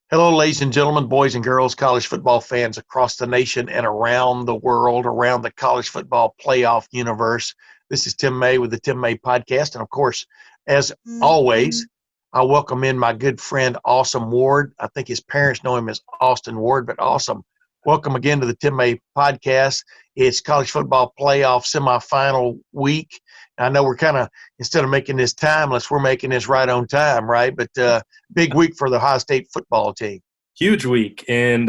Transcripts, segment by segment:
Hello, ladies and gentlemen, boys and girls, college football fans across the nation and around the world, around the college football playoff universe. This is Tim May with the Tim May Podcast. And of course, as always, I welcome in my good friend, Awesome Ward. I think his parents know him as Austin Ward, but Awesome. Welcome again to the Tim May Podcast. It's college football playoff semifinal week. I know we're kind of, instead of making this timeless, we're making this right on time, right? But big week for the Ohio State football team. Huge week, and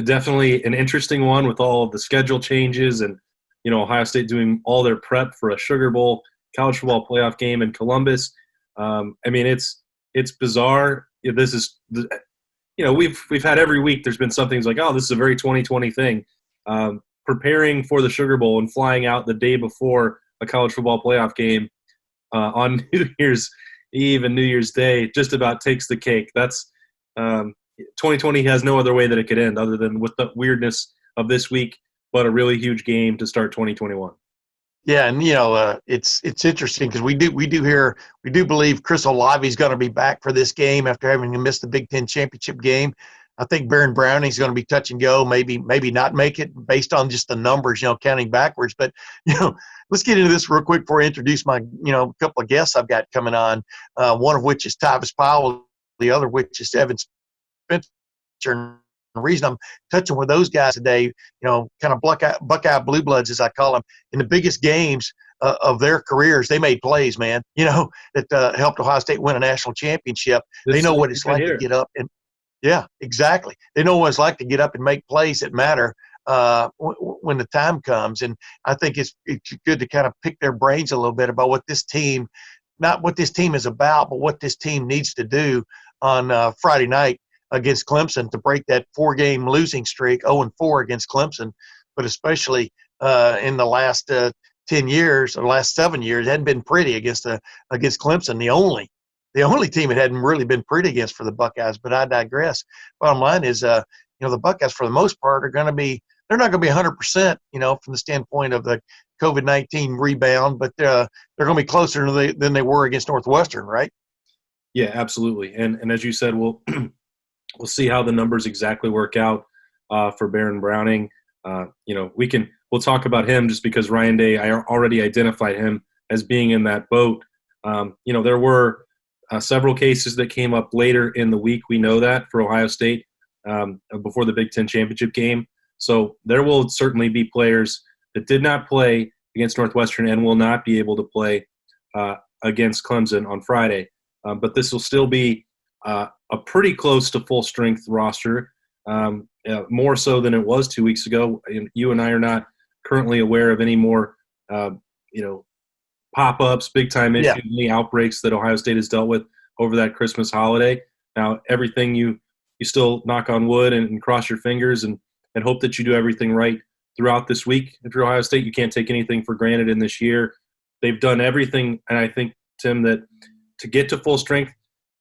definitely an interesting one with all of the schedule changes and, Ohio State doing all their prep for a Sugar Bowl college football playoff game in Columbus. It's bizarre. This is, we've had every week there's been something like, oh, this is a very 2020 thing. Preparing for the Sugar Bowl and flying out the day before a college football playoff game on New Year's Eve and New Year's Day just about takes the cake. That's 2020 has no other way that it could end other than with the weirdness of this week, but a really huge game to start 2021. Yeah, and it's interesting because we do believe Chris Olave is going to be back for this game after having missed the Big Ten championship game. I think Baron Browning's going to be touch and go, maybe not make it based on just the numbers, counting backwards. But let's get into this real quick before I introduce my couple of guests I've got coming on. One of which is Tyvis Powell, the other which is Evan Spencer. And the reason I'm touching with those guys today, kind of Buckeye blue bloods, as I call them, in the biggest games of their careers, they made plays, man, that helped Ohio State win a national championship. They know what it's like to get up and – yeah, exactly. They know what it's like to get up and make plays that matter when the time comes. And I think it's good to kind of pick their brains a little bit about what this team – not what this team is about, but what this team needs to do on Friday night against Clemson to break that four-game losing streak, 0-4 against Clemson, but especially in the last 10 years or last 7 years, it hadn't been pretty against Clemson, the only team it hadn't really been pretty against for the Buckeyes, but I digress. Bottom line is, the Buckeyes for the most part they're not going to be 100%, from the standpoint of the COVID-19 rebound, but they're going to be closer than they were against Northwestern, right? Yeah, absolutely. And as you said, we'll see how the numbers exactly work out for Baron Browning. We'll talk about him just because Ryan Day, I already identified him as being in that boat. There were several cases that came up later in the week. We know that for Ohio State before the Big Ten championship game. So there will certainly be players that did not play against Northwestern and will not be able to play against Clemson on Friday. But this will still be a pretty close to full strength roster, more so than it was 2 weeks ago. You and I are not currently aware of any more, pop-ups, big-time issues, any outbreaks that Ohio State has dealt with over that Christmas holiday. Now, everything you still knock on wood and cross your fingers and hope that you do everything right throughout this week. If you're Ohio State, you can't take anything for granted in this year. They've done everything, and I think, Tim, that to get to full strength,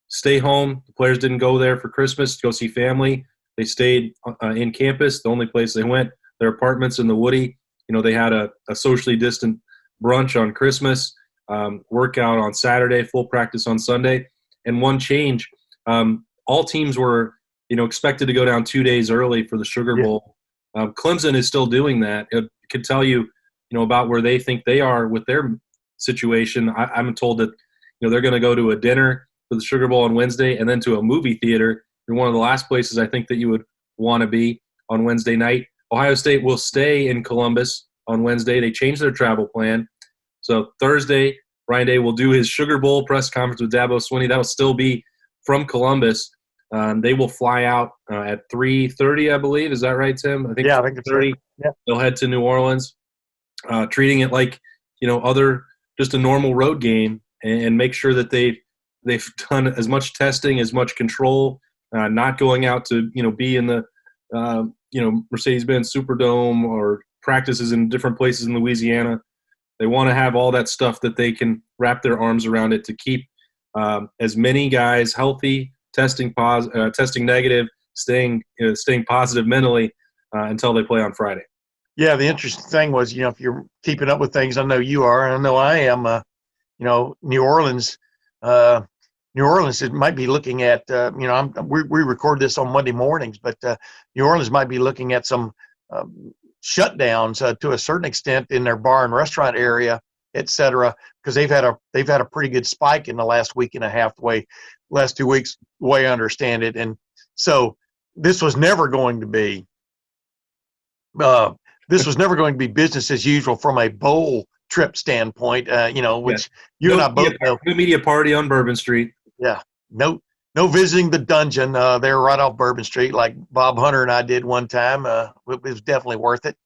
stay home. The players didn't go there for Christmas to go see family. They stayed in campus. The only place they went, their apartments in the Woody. They had a socially distant brunch on Christmas, workout on Saturday, full practice on Sunday. And one change, all teams were, expected to go down 2 days early for the Sugar Bowl. Clemson is still doing that. It could tell you, about where they think they are with their situation. I'm told that, they're going to go to a dinner for the Sugar Bowl on Wednesday and then to a movie theater. They're one of the last places I think that you would want to be on Wednesday night. Ohio State will stay in Columbus on Wednesday. They changed their travel plan. So Thursday, Ryan Day will do his Sugar Bowl press conference with Dabo Swinney. That will still be from Columbus. They will fly out at 3:30, I believe. Is that right, Tim? I think it's 3:30. Yeah. They'll head to New Orleans, treating it like, just a normal road game and make sure that they've done as much testing, as much control, not going out to, be in the, Mercedes-Benz Superdome or practices in different places in Louisiana. They want to have all that stuff that they can wrap their arms around it to keep as many guys healthy, testing negative, staying positive mentally until they play on Friday. Yeah, the interesting thing was, if you're keeping up with things, I know you are, and I know I am. New Orleans New Orleans might be looking at, we record this on Monday mornings, but New Orleans might be looking at some shutdowns to a certain extent in their bar and restaurant area, et cetera, because they've had a pretty good spike in the last week and a half, last 2 weeks, the way I understand it. And so this was never going to be business as usual from a bowl trip standpoint, which you and I both know. No media party on Bourbon Street. Yeah, no visiting the dungeon there right off Bourbon Street like Bob Hunter and I did one time. It was definitely worth it.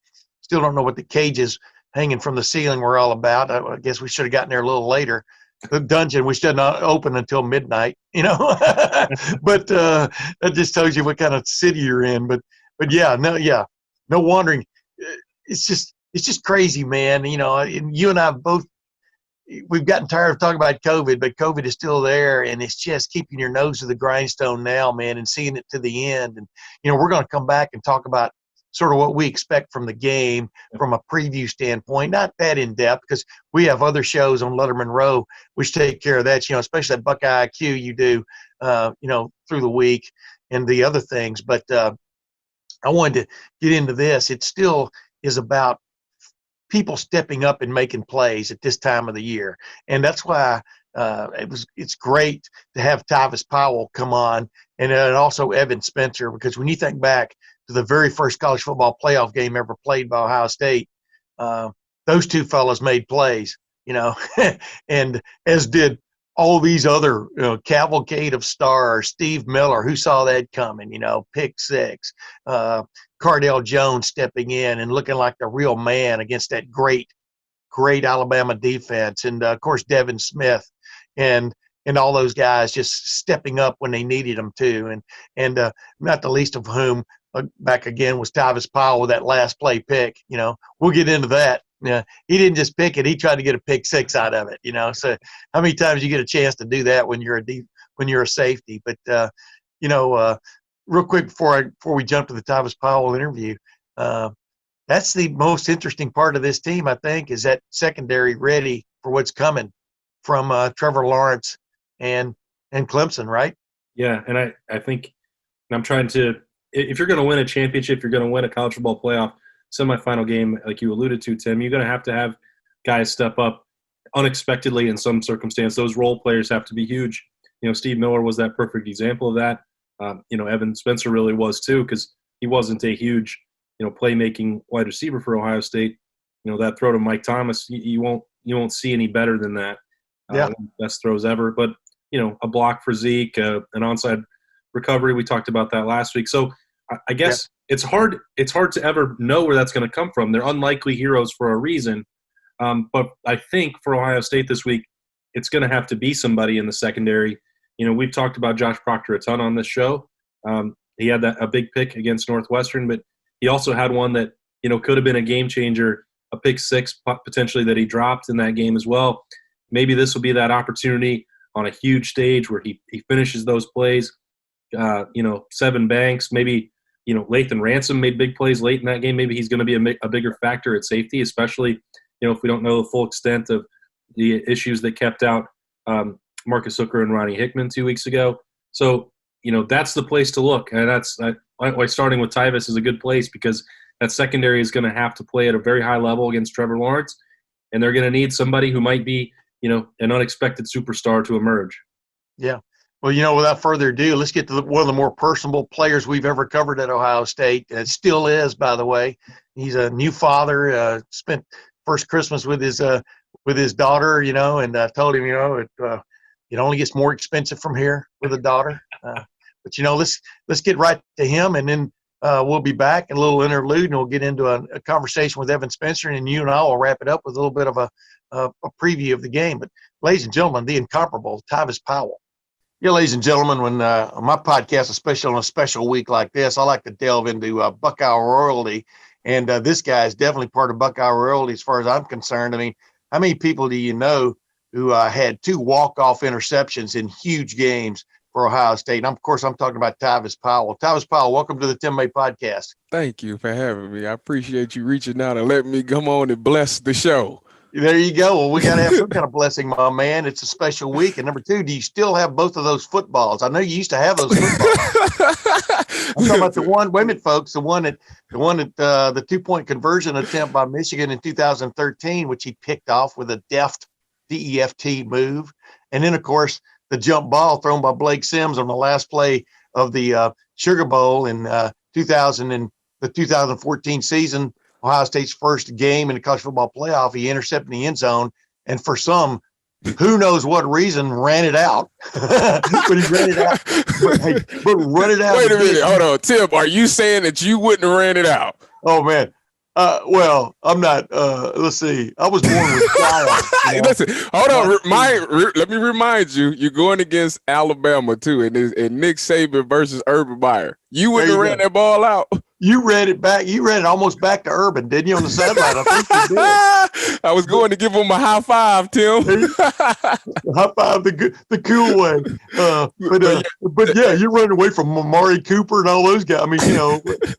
Still don't know what the cages hanging from the ceiling were all about. I guess we should have gotten there a little later. The dungeon, we should not open until midnight, but that just tells you what kind of city you're in. But no wondering. It's just crazy, man. And you and I both, we've gotten tired of talking about COVID, but COVID is still there, and it's just keeping your nose to the grindstone now, man, and seeing it to the end. And we're going to come back and talk about sort of what we expect from the game from a preview standpoint, not that in depth, because we have other shows on Lettermen Row which take care of that, especially that Buckeye IQ you do, through the week and the other things. But I wanted to get into this. It still is about people stepping up and making plays at this time of the year. And that's why it's great to have Tyvis Powell come on and also Evan Spencer, because when you think back to the very first college football playoff game ever played by Ohio State, those two fellas made plays, and as did all these other cavalcade of stars. Steve Miller, who saw that coming, pick six. Cardale Jones stepping in and looking like the real man against that great Alabama defense. And, of course, Devin Smith and all those guys just stepping up when they needed them to. And not the least of whom, back again, was Tyvis Powell with that last play pick. We'll get into that. He didn't just pick it; he tried to get a pick six out of it. So how many times you get a chance to do that when you're a safety? But real quick before we jump to the Tyvis Powell interview, that's the most interesting part of this team, I think, is that secondary ready for what's coming from Trevor Lawrence and Clemson, right? Yeah, and I think I'm trying to. If you're going to win a championship, you're going to win a college football playoff semifinal game, like you alluded to, Tim, you're going to have guys step up unexpectedly in some circumstance. Those role players have to be huge. Steve Miller was that perfect example of that. Evan Spencer really was too, because he wasn't a huge, playmaking wide receiver for Ohio State. That throw to Mike Thomas, you won't see any better than that. Yeah. Best throws ever. But, a block for Zeke, an onside recovery. We talked about that last week. So I guess it's hard to ever know where that's going to come from. They're unlikely heroes for a reason. But I think for Ohio State this week, it's going to have to be somebody in the secondary. We've talked about Josh Proctor a ton on this show. He had a big pick against Northwestern, but he also had one that, could have been a game changer, a pick six potentially that he dropped in that game as well. Maybe this will be that opportunity on a huge stage where he finishes those plays. Seven Banks, maybe, Lathan Ransom made big plays late in that game. Maybe he's going to be a bigger factor at safety, especially, if we don't know the full extent of the issues that kept out Marcus Hooker and Ronnie Hickman 2 weeks ago. So, that's the place to look. And that's why starting with Tyvis is a good place, because that secondary is going to have to play at a very high level against Trevor Lawrence. And they're going to need somebody who might be, an unexpected superstar to emerge. Yeah. Well, without further ado, let's get to one of the more personable players we've ever covered at Ohio State. It still is, by the way. He's a new father, spent first Christmas with his daughter, and I told him, it only gets more expensive from here with a daughter. But, let's get right to him, and then we'll be back in a little interlude, and we'll get into a conversation with Evan Spencer, and you and I will wrap it up with a little bit of a preview of the game. But, ladies and gentlemen, the incomparable Tyvis Powell. Yeah, ladies and gentlemen, when on my podcast, especially on a special week like this, I like to delve into Buckeye royalty. And this guy is definitely part of Buckeye royalty as far as I'm concerned. I mean, how many people do you know who had two walk-off interceptions in huge games for Ohio State? And, of course, I'm talking about Tyvis Powell. Tyvis Powell, welcome to the Tim May Podcast. Thank you for having me. I appreciate you reaching out and letting me come on and bless the show. There you go. Well, we got to have some kind of blessing, my man. It's a special week. And number two, do you still have both of those footballs? I know you used to have those footballs. I'm talking about the one, wait a minute, folks, the one at the 2-point conversion attempt by Michigan in 2013, which he picked off with a deft DEFT move. And then, of course, the jump ball thrown by Blake Sims on the last play of the Sugar Bowl in 2014 season. Ohio State's first game in the college football playoff, he intercepted the end zone, and for some, who knows what reason, ran it out. But he ran it out. But run it out. Wait a minute. Hold on. Tim, are you saying that you wouldn't have ran it out? Oh, man. Well, I'm not. Let's see. I was born with style. You know? Listen, hold on. Let me remind you, you're going against Alabama, too, and Nick Saban versus Urban Meyer. You wouldn't have ran that ball out. You read it back. You read it almost back to Urban, didn't you, on the sideline? I think you did. I was going to give him a high five, Tim. High five the cool way. But yeah, you're running away from Amari Cooper and all those guys. I mean,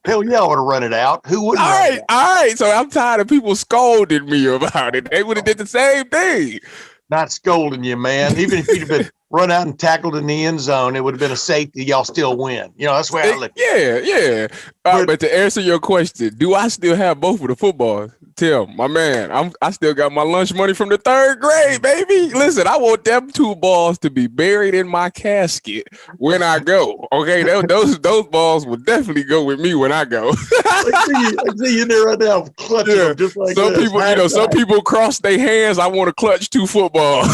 hell yeah, I would have run it out. Who wouldn't? All right. So I'm tired of people scolding me about it. They would have did the same thing. Not scolding you, man. Even if you'd have been run out and tackled in the end zone, it would have been a safety. Y'all still win. That's the way I look. Yeah. But to answer your question, do I still have both of the footballs? Tim, my man, I still got my lunch money from the 3rd grade, baby. Listen, I want them 2 balls to be buried in my casket when I go. Okay, those balls will definitely go with me when I go. I see you there right now, clutching them just like some this. people, some people cross their hands. I want to clutch 2 footballs.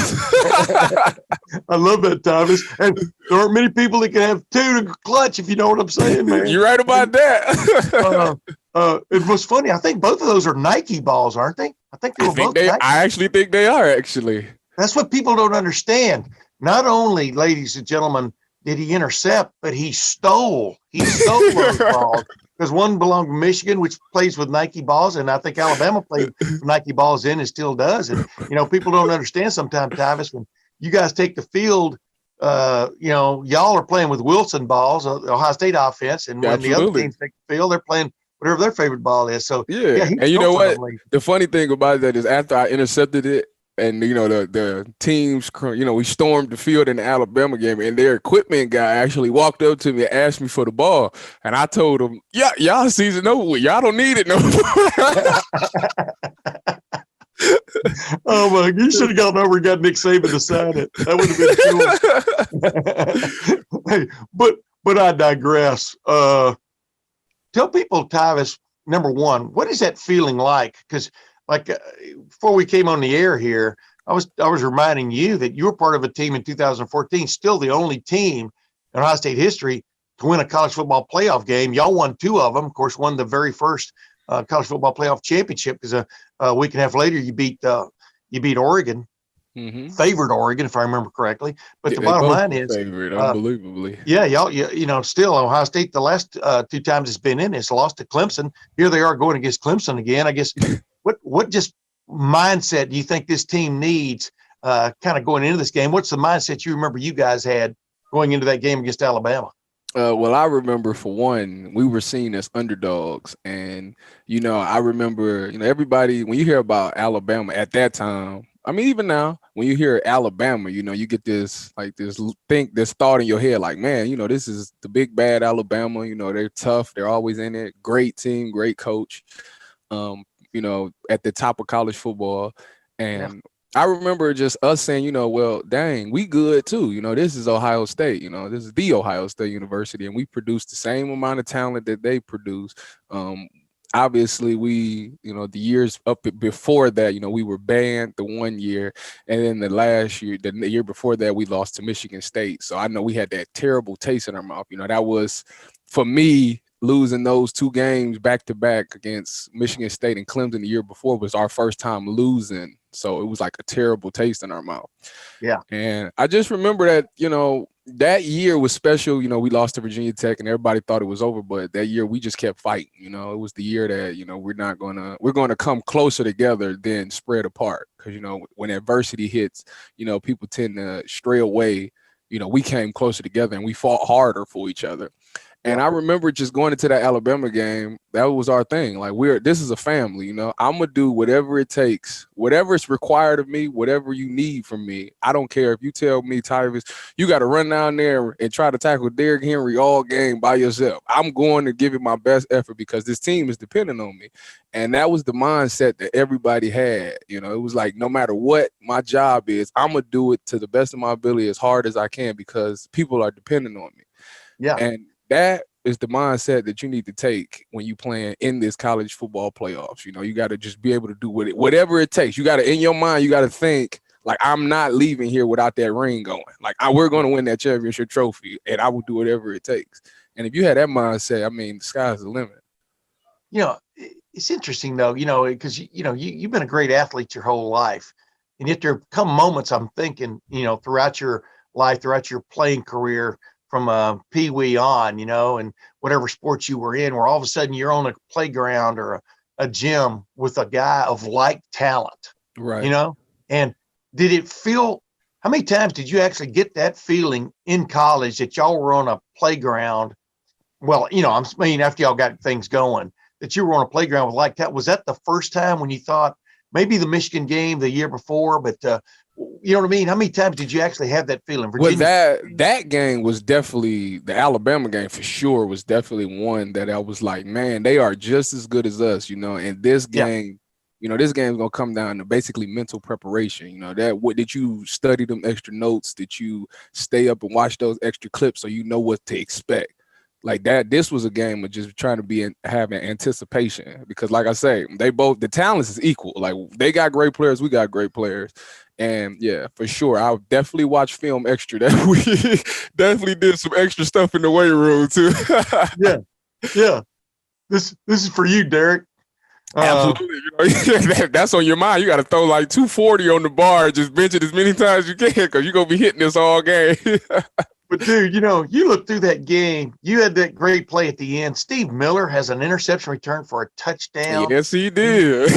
I love that, Tyvis. And there aren't many people that can have 2 to clutch, if you know what I'm saying, man. You're right about that. It was funny. I think both of those are Nike balls, aren't they? I think they were both Nike. I actually think they are, actually. That's what people don't understand. Not only, ladies and gentlemen, did he intercept, but he stole. He stole those balls. Because one belonged to Michigan, which plays with Nike balls, and I think Alabama played with Nike balls then and still does. And, people don't understand sometimes, Tyvis, when you guys take the field, y'all are playing with Wilson balls, Ohio State offense, and when the other teams take the field, they're playing whatever their favorite ball is. So yeah, and you know what? The funny thing about that is after I intercepted it, and the teams, we stormed the field in the Alabama game, and their equipment guy actually walked up to me and asked me for the ball, and I told him, "Yeah, y'all season over with. Y'all don't need it no more." Oh my! You should have gone over and got Nick Saban to sign it. That would have been cool. Hey, but I digress. Tell people, Tyvis, number one, what is that feeling like? Because before we came on the air here, I was reminding you that you were part of a team in 2014, still the only team in Ohio State history to win a college football playoff game. Y'all won 2 of them. Of course, won the very first college football playoff championship because a week and a half later you beat Oregon. Mm-hmm. Favored Oregon, if I remember correctly. But the bottom line is, favored, unbelievably. Yeah, y'all, still Ohio State, the last 2 times it's been in, it's lost to Clemson. Here they are going against Clemson again. I guess, what just mindset do you think this team needs kind of going into this game? What's the mindset you remember you guys had going into that game against Alabama? Well, I remember, for one, we were seen as underdogs. And, I remember, everybody, when you hear about Alabama at that time, I mean, even now, when you hear Alabama, you get this thought in your head, like, man, this is the big bad Alabama. They're tough. They're always in it. Great team, great coach, at the top of college football. And I remember just us saying, well, dang, we good too. This is Ohio State. This is the Ohio State University, and we produce the same amount of talent that they produce. Obviously, we, the years up before that, we were banned the 1 year, and then the year before that, we lost to Michigan State. So I know we had that terrible taste in our mouth. That was, for me, losing those 2 games back to back against Michigan State and Clemson the year before was our first time losing. So it was like a terrible taste in our mouth. Yeah. And I just remember that, that year was special. We lost to Virginia Tech and everybody thought it was over, but that year we just kept fighting. It was the year that, we're going to come closer together than spread apart. Because, when adversity hits, people tend to stray away. We came closer together and we fought harder for each other. And I remember just going into that Alabama game. That was our thing. Like this is a family, you know. I'm gonna do whatever it takes, whatever is required of me, whatever you need from me. I don't care if you tell me, Tyvis, you got to run down there and try to tackle Derrick Henry all game by yourself. I'm going to give it my best effort because this team is depending on me. And that was the mindset that everybody had. You know, it was like no matter what my job is, I'm gonna do it to the best of my ability as hard as I can because people are depending on me. Yeah. And that is the mindset that you need to take when you playing in this college football playoffs. You know, you got to just be able to do whatever it takes. You got to, in your mind, you got to think like, I'm not leaving here without that ring going. Like, we're going to win that championship trophy, and I will do whatever it takes. And if you had that mindset, I mean, the sky's the limit. You know, it's interesting though, you know, because you've been a great athlete your whole life, and yet there come moments I'm thinking, you know, throughout your life, throughout your playing career, from pee-wee on, you know, and whatever sports you were in, where all of a sudden you're on a playground or a gym with a guy of like talent, right? You know, and did it feel? How many times did you actually get that feeling in college that y'all were on a playground? Well, you know, I mean, after y'all got things going, that you were on a playground with like that. Was that the first time when you thought maybe the Michigan game the year before, but you know what I mean? How many times did you actually have that feeling? Virginia? Well, that game was definitely, the Alabama game for sure was definitely one that I was like, man, they are just as good as us, you know. And this game, you know, this game's gonna come down to basically mental preparation. You know, did you study them extra notes? Did you stay up and watch those extra clips so you know what to expect? Like that, this was a game of just trying to having anticipation because, like I say, the talents is equal. Like they got great players, we got great players, and yeah, for sure, I'll definitely watch film extra that week. Definitely did some extra stuff in the weight room too. yeah. This is for you, Derek. Absolutely, you know, that's on your mind. You got to throw like 240 on the bar, just bench it as many times as you can because you're gonna be hitting this all game. But dude, you know, you look through that game, you had that great play at the end. Steve Miller has an interception return for a touchdown. Yes, he did.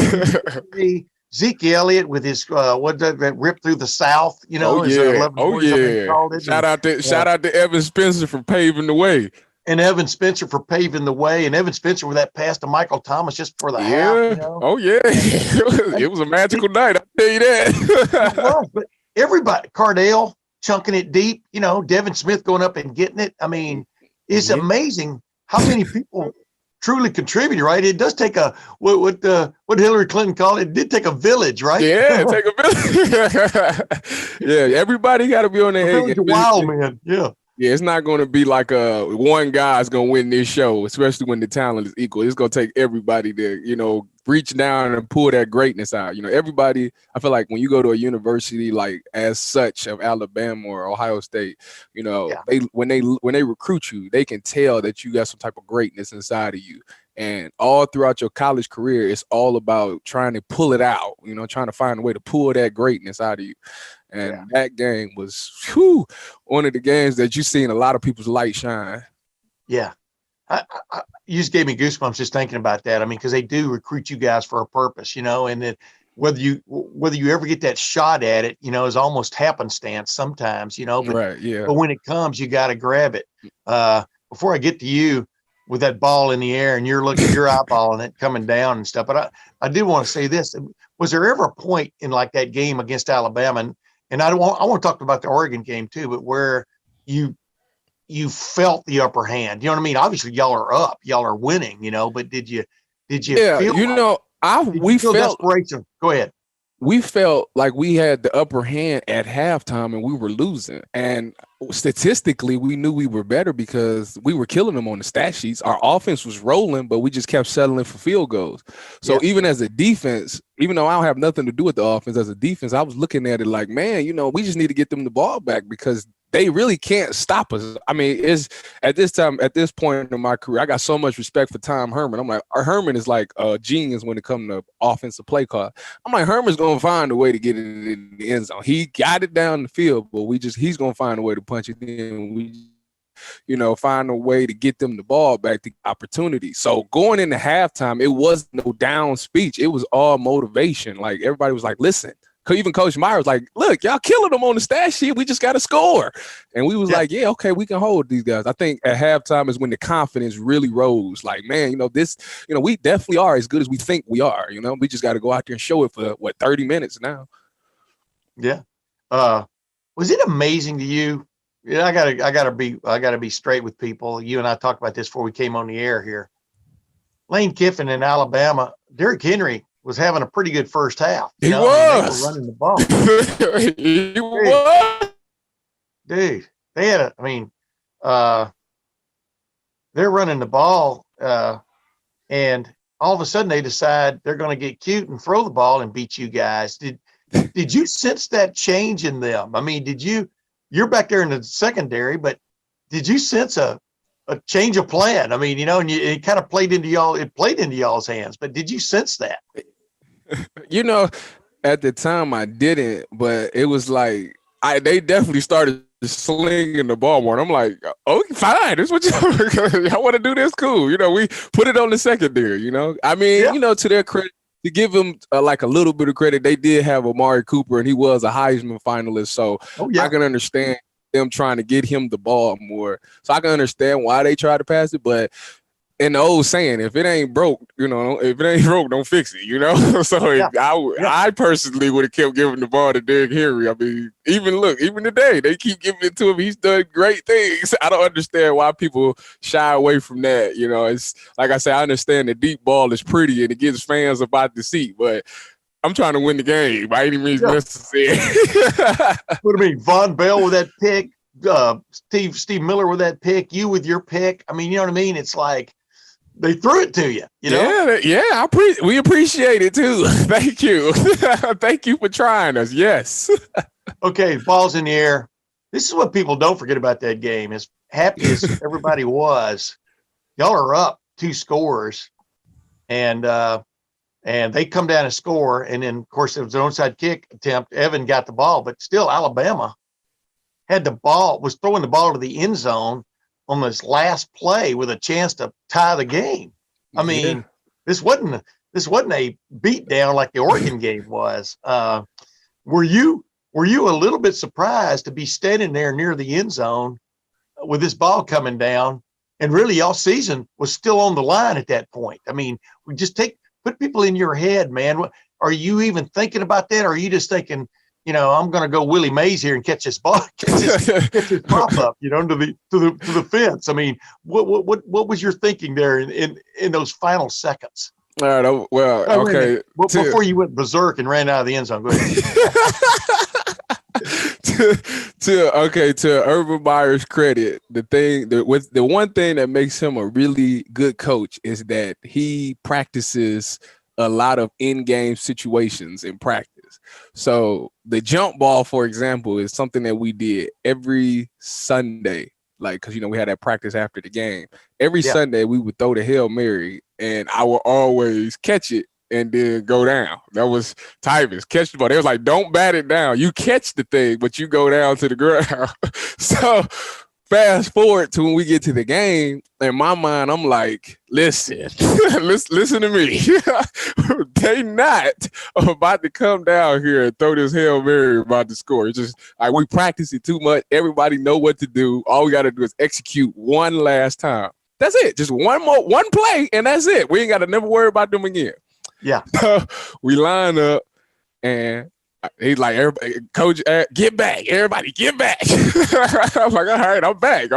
Zeke Elliott with his that rip through the South, you know. Shout out to Evan Spencer for paving the way. And Evan Spencer for paving the way, and Evan Spencer with that pass to Michael Thomas just for the half. You know? Oh yeah, it was a magical night. I'll tell you that. It was, but everybody, Cardale chunking it deep, you know, Devin Smith going up and getting it. I mean, it's amazing how many people truly contributed, right? It does take what Hillary Clinton called it. It did take a village, right? Yeah, take a village. Yeah, everybody got to be on their head. Wild man, yeah. Yeah, it's not going to be like one guy's going to win this show, especially when the talent is equal. It's going to take everybody to, you know, reach down and pull that greatness out. You know, everybody, I feel like when you go to a university like as such of Alabama or Ohio State, you know, when they recruit you, they can tell that you got some type of greatness inside of you. And all throughout your college career, it's all about trying to pull it out, you know, trying to find a way to pull that greatness out of you. And that game was one of the games that you seen a lot of people's light shine. Yeah. You just gave me goosebumps just thinking about that. I mean, because they do recruit you guys for a purpose, you know, and then whether you ever get that shot at it, you know, is almost happenstance sometimes, you know. But, right, yeah. But when it comes, you got to grab it. Before I get to you with that ball in the air and you're eyeballing it coming down and stuff. But I did want to say this. Was there ever a point in like that game against Alabama, and I want to talk about the Oregon game too, but where you felt the upper hand? You know what I mean? Obviously, y'all are up, y'all are winning, you know. But did you feel? You know, we felt desperation. Go ahead. We felt like we had the upper hand at halftime and we were losing. And statistically, we knew we were better because we were killing them on the stat sheets. Our offense was rolling, but we just kept settling for field goals. So even as a defense, even though I don't have nothing to do with the offense, as a defense, I was looking at it like, man, you know, we just need to get them the ball back because they really can't stop us. I mean, it's at this point in my career, I got so much respect for Tom Herman. I'm like, Herman is like a genius when it comes to offensive play call. I'm like, Herman's gonna find a way to get it in the end zone. He got it down the field, but he's gonna find a way to punch it in. We, you know, find a way to get them the ball back, the opportunity. So going into halftime, it was no down speech. It was all motivation. Like everybody was like, listen, even Coach Meyer was like, look, y'all killing them on the stat sheet. We just got to score. And we was like, yeah, okay, we can hold these guys. I think at halftime is when the confidence really rose. Like, man, we definitely are as good as we think we are. We just got to go out there and show it for 30 minutes now. Yeah. Was it amazing to you? Yeah, I gotta be straight with people. You and I talked about this before we came on the air here. Lane Kiffin in Alabama, Derrick Henry was having a pretty good first half. He was. They were running the ball. He was. Dude, they're running the ball, and all of a sudden they decide they're going to get cute and throw the ball and beat you guys. Did you sense that change in them? I mean, you're back there in the secondary, but did you sense a change of plan? I mean, and it kind of played into y'all's hands, but did you sense that? At the time I didn't, but it was like they definitely started slinging the ball more. And I'm like, oh, fine. This is what y'all want to do. This cool. We put it on the secondary. I mean, to their credit, to give them a little bit of credit, they did have Amari Cooper, and he was a Heisman finalist. So I can understand them trying to get him the ball more. So I can understand why they try to pass it. But in the old saying, if it ain't broke, don't fix it, So I personally would have kept giving the ball to Derrick Henry. I mean, even today, they keep giving it to him. He's done great things. I don't understand why people shy away from that. It's like I say, I understand the deep ball is pretty and it gives fans about the seat, but I'm trying to win the game by any means necessary. What do you mean? Von Bell with that pick, Steve Miller with that pick, you with your pick. I mean, you know what I mean? It's like, they threw it to you, Yeah, we appreciate it too. Thank you. Thank you for trying us. Yes. Okay, ball's in the air. This is what people don't forget about that game. As happy as everybody was, y'all are up 2 scores, and they come down and score, and then of course it was an onside kick attempt. Evan got the ball, but still Alabama had the ball, was throwing the ball to the end zone on this last play with a chance to tie the game. I mean, this wasn't a beatdown like the Oregon game was. Were you a little bit surprised to be standing there near the end zone with this ball coming down, and really y'all season was still on the line at that point? I mean, we just put people in your head, man. Are you even thinking about that? Or are you just thinking, I'm going to go Willie Mays here and catch this ball, catch this pop up, to the fence. I mean, what was your thinking there in those final seconds? All right. Well, okay. Before you went berserk and ran out of the end zone, go ahead. To Urban Meyer's credit, the one thing that makes him a really good coach is that he practices a lot of in-game situations in practice. So the jump ball, for example, is something that we did every Sunday, because we had that practice after the game. Every Sunday we would throw the Hail Mary, and I would always catch it and then go down. That was Tyvis, catch the ball. They was like, don't bat it down. You catch the thing, but you go down to the ground. So fast forward to when we get to the game, in my mind, I'm like, listen to me. They not about to come down here and throw this Hail Mary about to score. It's just we practice it too much. Everybody know what to do. All we got to do is execute one last time. That's it. Just one play, and that's it. We ain't got to never worry about them again. Yeah. We line up, and he's like, everybody, coach, get back. Everybody, get back. I'm like, all right, I'm back.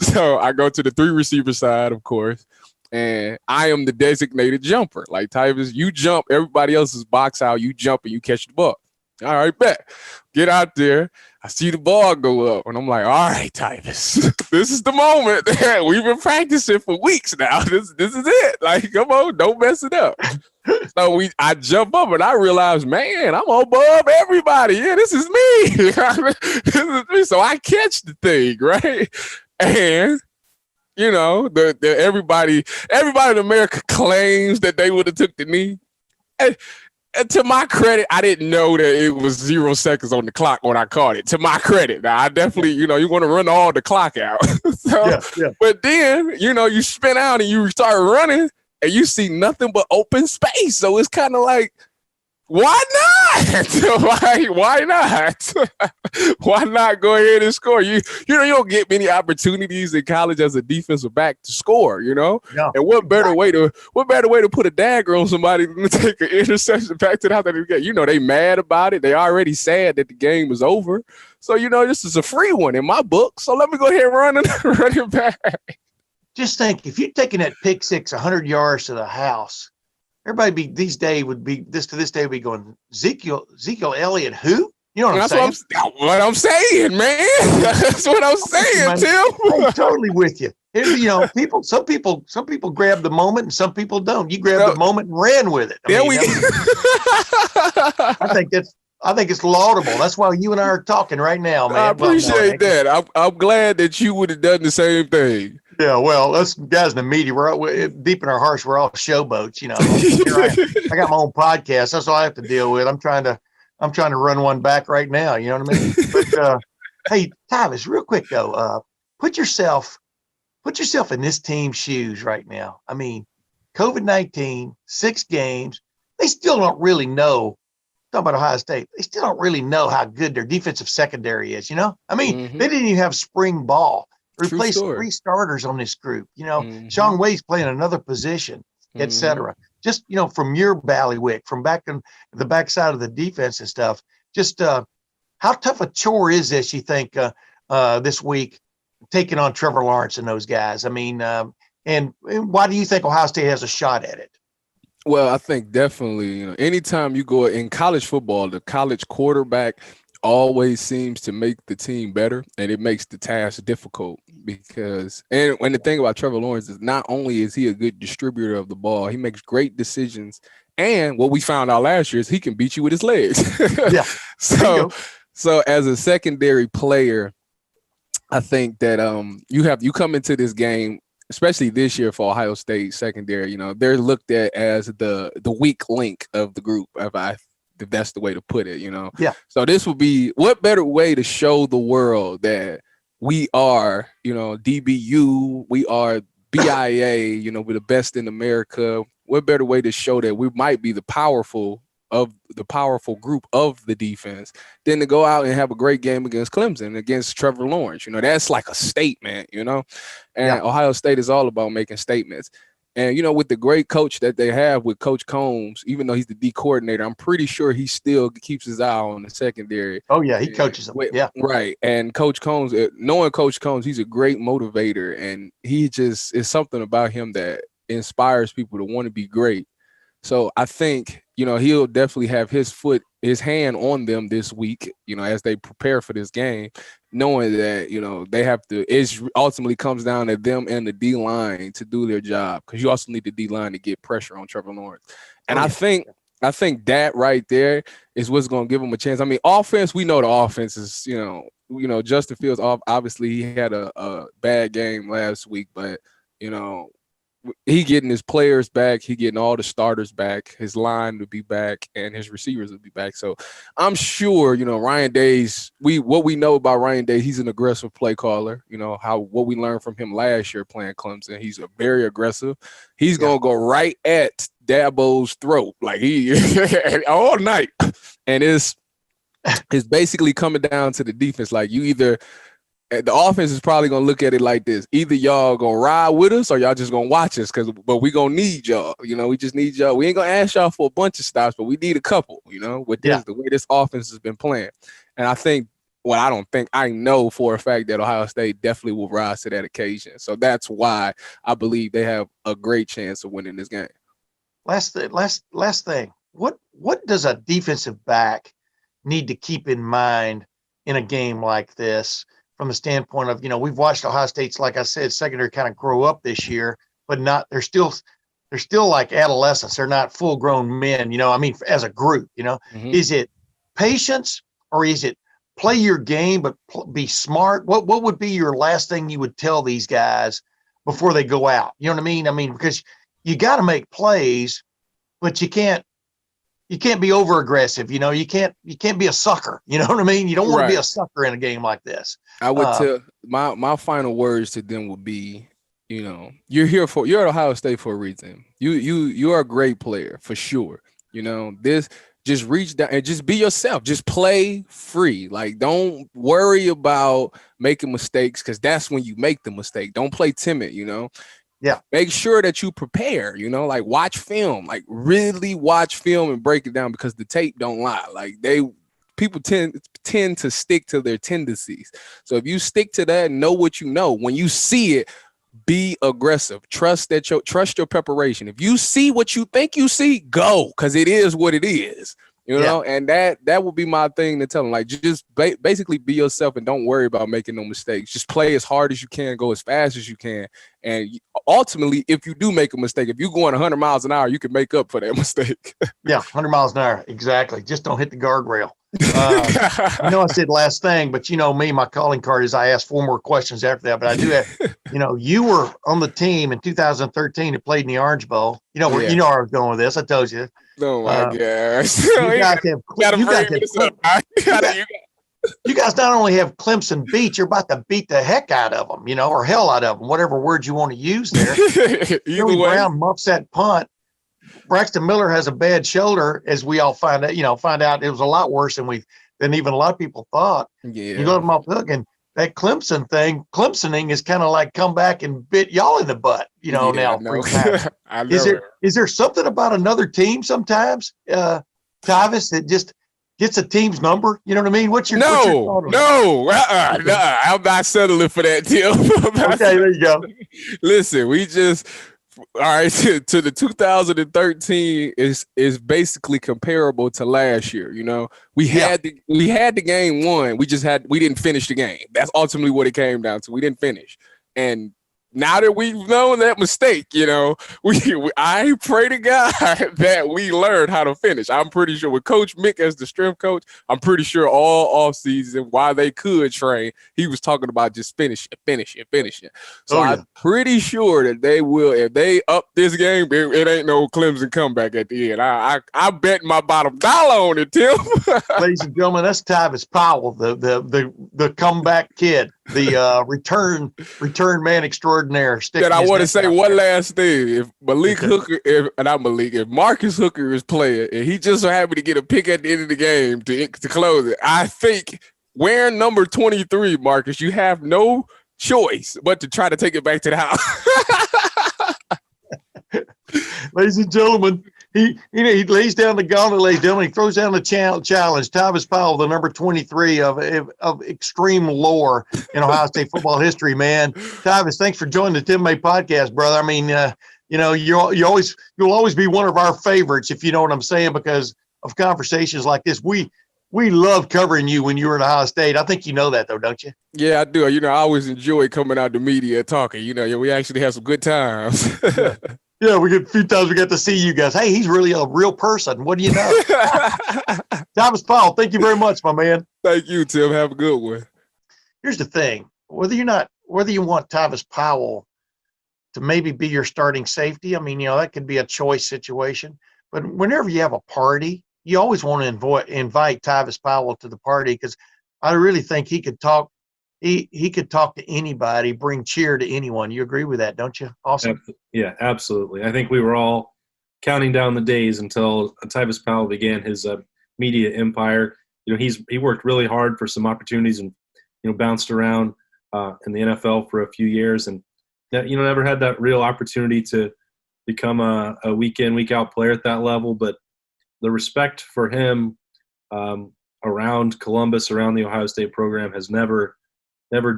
So I go to the 3 receiver side, of course, and I am the designated jumper. Like, Tyvis, you jump, everybody else's box out, you jump, and you catch the ball. All right, bet. Get out there. I see the ball go up, and I'm like, all right, Tyvis, this is the moment. We've been practicing for weeks now. This is it. Like, come on, don't mess it up. So I jump up, and I realize, man, I'm above everybody. Yeah, this is me. This is me. So I catch the thing, right? And everybody in America claims that they would have took the knee. And to my credit, I didn't know that it was 0 seconds on the clock when I caught it. To my credit. Now, I definitely, you want to run all the clock out. But then, you spin out and you start running and you see nothing but open space. So it's kind of like, Why not? Why not? Why not go ahead and score? You don't get many opportunities in college as a defensive back to score, No, And what better way to put a dagger on somebody than to take an interception back to the house? They mad about it. They already sad that the game is over. So this is a free one in my book. So let me go ahead and run it back. Just think, if you'd taken that pick six 100 yards to the house, everybody to this day would be going, Ezekiel Elliott, who? You know what I'm saying? That's what I'm saying, man. That's what I'm saying, Tim. I'm totally with you. Some people grab the moment and some people don't. You grabbed the moment and ran with it. I think it's laudable. That's why you and I are talking right now, man. I appreciate that. I'm glad that you would have done the same thing. Yeah, well, us guys in the media, we're deep in our hearts. We're all showboats, I got my own podcast. That's all I have to deal with. I'm trying to run one back right now. You know what I mean? But hey, Tyvis, real quick though, put yourself in this team's shoes right now. I mean, COVID-19, 6 games. They still don't really know. Talking about Ohio State, they still don't really know how good their defensive secondary is. They didn't even have spring ball. Replaced 3 starters on this group. Sean Wade's playing another position, et cetera. Just, from your bailiwick, from back in the backside of the defense and stuff, just how tough a chore is this, you think, this week, taking on Trevor Lawrence and those guys? I mean, and why do you think Ohio State has a shot at it? Well, I think definitely, anytime you go in college football, the college quarterback always seems to make the team better, and it makes the task difficult because the thing about Trevor Lawrence is not only is he a good distributor of the ball, he makes great decisions, and what we found out last year is he can beat you with his legs. Yeah. So as a secondary player, I think that you come into this game, especially this year for Ohio State secondary, they're looked at as the weak link of the group, if that's the way to put it, Yeah. So this would be, what better way to show the world that we are, DBU, we are BIA, we're the best in America. What better way to show that we might be the powerful group of the defense than to go out and have a great game against Clemson, against Trevor Lawrence? That's like a statement, and Ohio State is all about making statements. And, with the great coach that they have with Coach Combs, even though he's the D coordinator, I'm pretty sure he still keeps his eye on the secondary. Oh, yeah, he coaches them. Yeah. Right. And Coach Combs, knowing Coach Combs, he's a great motivator. And he just is something about him that inspires people to want to be great. So I think, he'll definitely have his hand on them this week, as they prepare for this game, knowing that, they have to, it ultimately comes down to them and the D-line to do their job, because you also need the D-line to get pressure on Trevor Lawrence. And I think that right there is what's going to give them a chance. I mean, offense, we know the offense is, Justin Fields, obviously he had a bad game last week, but, he getting his players back, he getting all the starters back, his line will be back, and his receivers will be back. So I'm sure, Ryan Day's, what we know about Ryan Day, he's an aggressive play caller. What we learned from him last year playing Clemson, he's a very aggressive. He's gonna go right at Dabo's throat, like he all night. And it's basically coming down to the defense. Like, the offense is probably going to look at it like this. Either y'all going to ride with us or y'all just going to watch us, but we going to need y'all. We just need y'all. We ain't going to ask y'all for a bunch of stops, but we need a couple, with the way this offense has been playing. And I know for a fact that Ohio State definitely will rise to that occasion. So that's why I believe they have a great chance of winning this game. Last thing. What does a defensive back need to keep in mind in a game like this? From the standpoint of, we've watched Ohio State's, like I said, secondary kind of grow up this year, but they're still like adolescents. They're not full grown men, as a group, Is it patience, or is it play your game, but be smart? What would be your last thing you would tell these guys before they go out? You know what I mean? I mean, because you got to make plays, but you can't be over aggressive. You can't be a sucker. You know what I mean? You don't want to be a sucker in a game like this. I would tell my final words to them would be, you're at Ohio State for a reason. You are a great player for sure. This just reach down and just be yourself. Just play free. Like, don't worry about making mistakes, because that's when you make the mistake. Don't play timid, Yeah. Make sure that you prepare, like watch film, like really watch film and break it down, because the tape don't lie. Like people tend to stick to their tendencies. So if you stick to that and know what you know, when you see it, be aggressive. Trust your preparation. If you see what you think you see, go, because it is what it is. And that would be my thing to tell them. Like, just basically be yourself and don't worry about making no mistakes. Just play as hard as you can, go as fast as you can. And ultimately, if you do make a mistake, if you're going 100 miles an hour, you can make up for that mistake. Yeah, 100 miles an hour. Exactly. Just don't hit the guardrail. I said last thing, but me, my calling card is I asked 4 more questions after that. But I do have, you were on the team in 2013 that played in the Orange Bowl. Where where I was going with this. I told you. Oh my gosh. You guys not only have Clemson beat, you're about to beat the heck out of them, or hell out of them, whatever word you want to use there. Billy Brown muffs that punt. Braxton Miller has a bad shoulder, as we all find out it was a lot worse than even a lot of people thought. Yeah. You let them off the hook, and that Clemsoning is kind of like come back and bit y'all in the butt, now. I know. Is there something about another team sometimes, Tyvis, that just gets a team's number? You know what I mean? What's your thought on that? No, I'm not settling for that, Tim. Okay, there you go. Listen, we just all right to the 2013 is basically comparable to last year. We had the game won. We didn't finish the game. That's ultimately what it came down to. We didn't finish, and now that we've known that mistake, I pray to God that we learned how to finish. I'm pretty sure with Coach Mick as the strength coach, I'm pretty sure all offseason, while they could train, he was talking about just finish it. So I'm pretty sure that they will, if they up this game, it ain't no Clemson comeback at the end. I bet my bottom dollar on it, Tim. Ladies and gentlemen, that's Tyvis Powell, the comeback kid, the return man extraordinaire. And I want to say one last thing. If if Marcus Hooker is playing and he just so happy to get a pick at the end of the game to close it, I think wearing number 23, Marcus, you have no choice but to try to take it back to the house. Ladies and gentlemen, he lays down the gauntlet, he throws down the challenge. Tyvis Powell, the number 23 of extreme lore in Ohio State football history, man. Tyvis, thanks for joining the Tim May podcast, brother. I mean, you'll always be one of our favorites, if you know what I'm saying, because of conversations like this. We love covering you when you were at Ohio State. I think you know that, though, don't you? Yeah, I do. I always enjoy coming out to media and talking. We actually have some good times. Yeah, we get a few times we got to see you guys. Hey, he's really a real person. What do you know? Tyvis Powell, thank you very much, my man. Thank you, Tim. Have a good one. Here's the thing. Whether you want Tyvis Powell to maybe be your starting safety, I mean, that could be a choice situation. But whenever you have a party, you always want to invite Tyvis Powell to the party, because I really think he could talk. He could talk to anybody, bring cheer to anyone. You agree with that, don't you? Awesome. Yeah, absolutely. I think we were all counting down the days until Tyvis Powell began his media empire. He worked really hard for some opportunities and bounced around in the NFL for a few years, and never had that real opportunity to become a week in, week out player at that level. But the respect for him around Columbus, around the Ohio State program, has never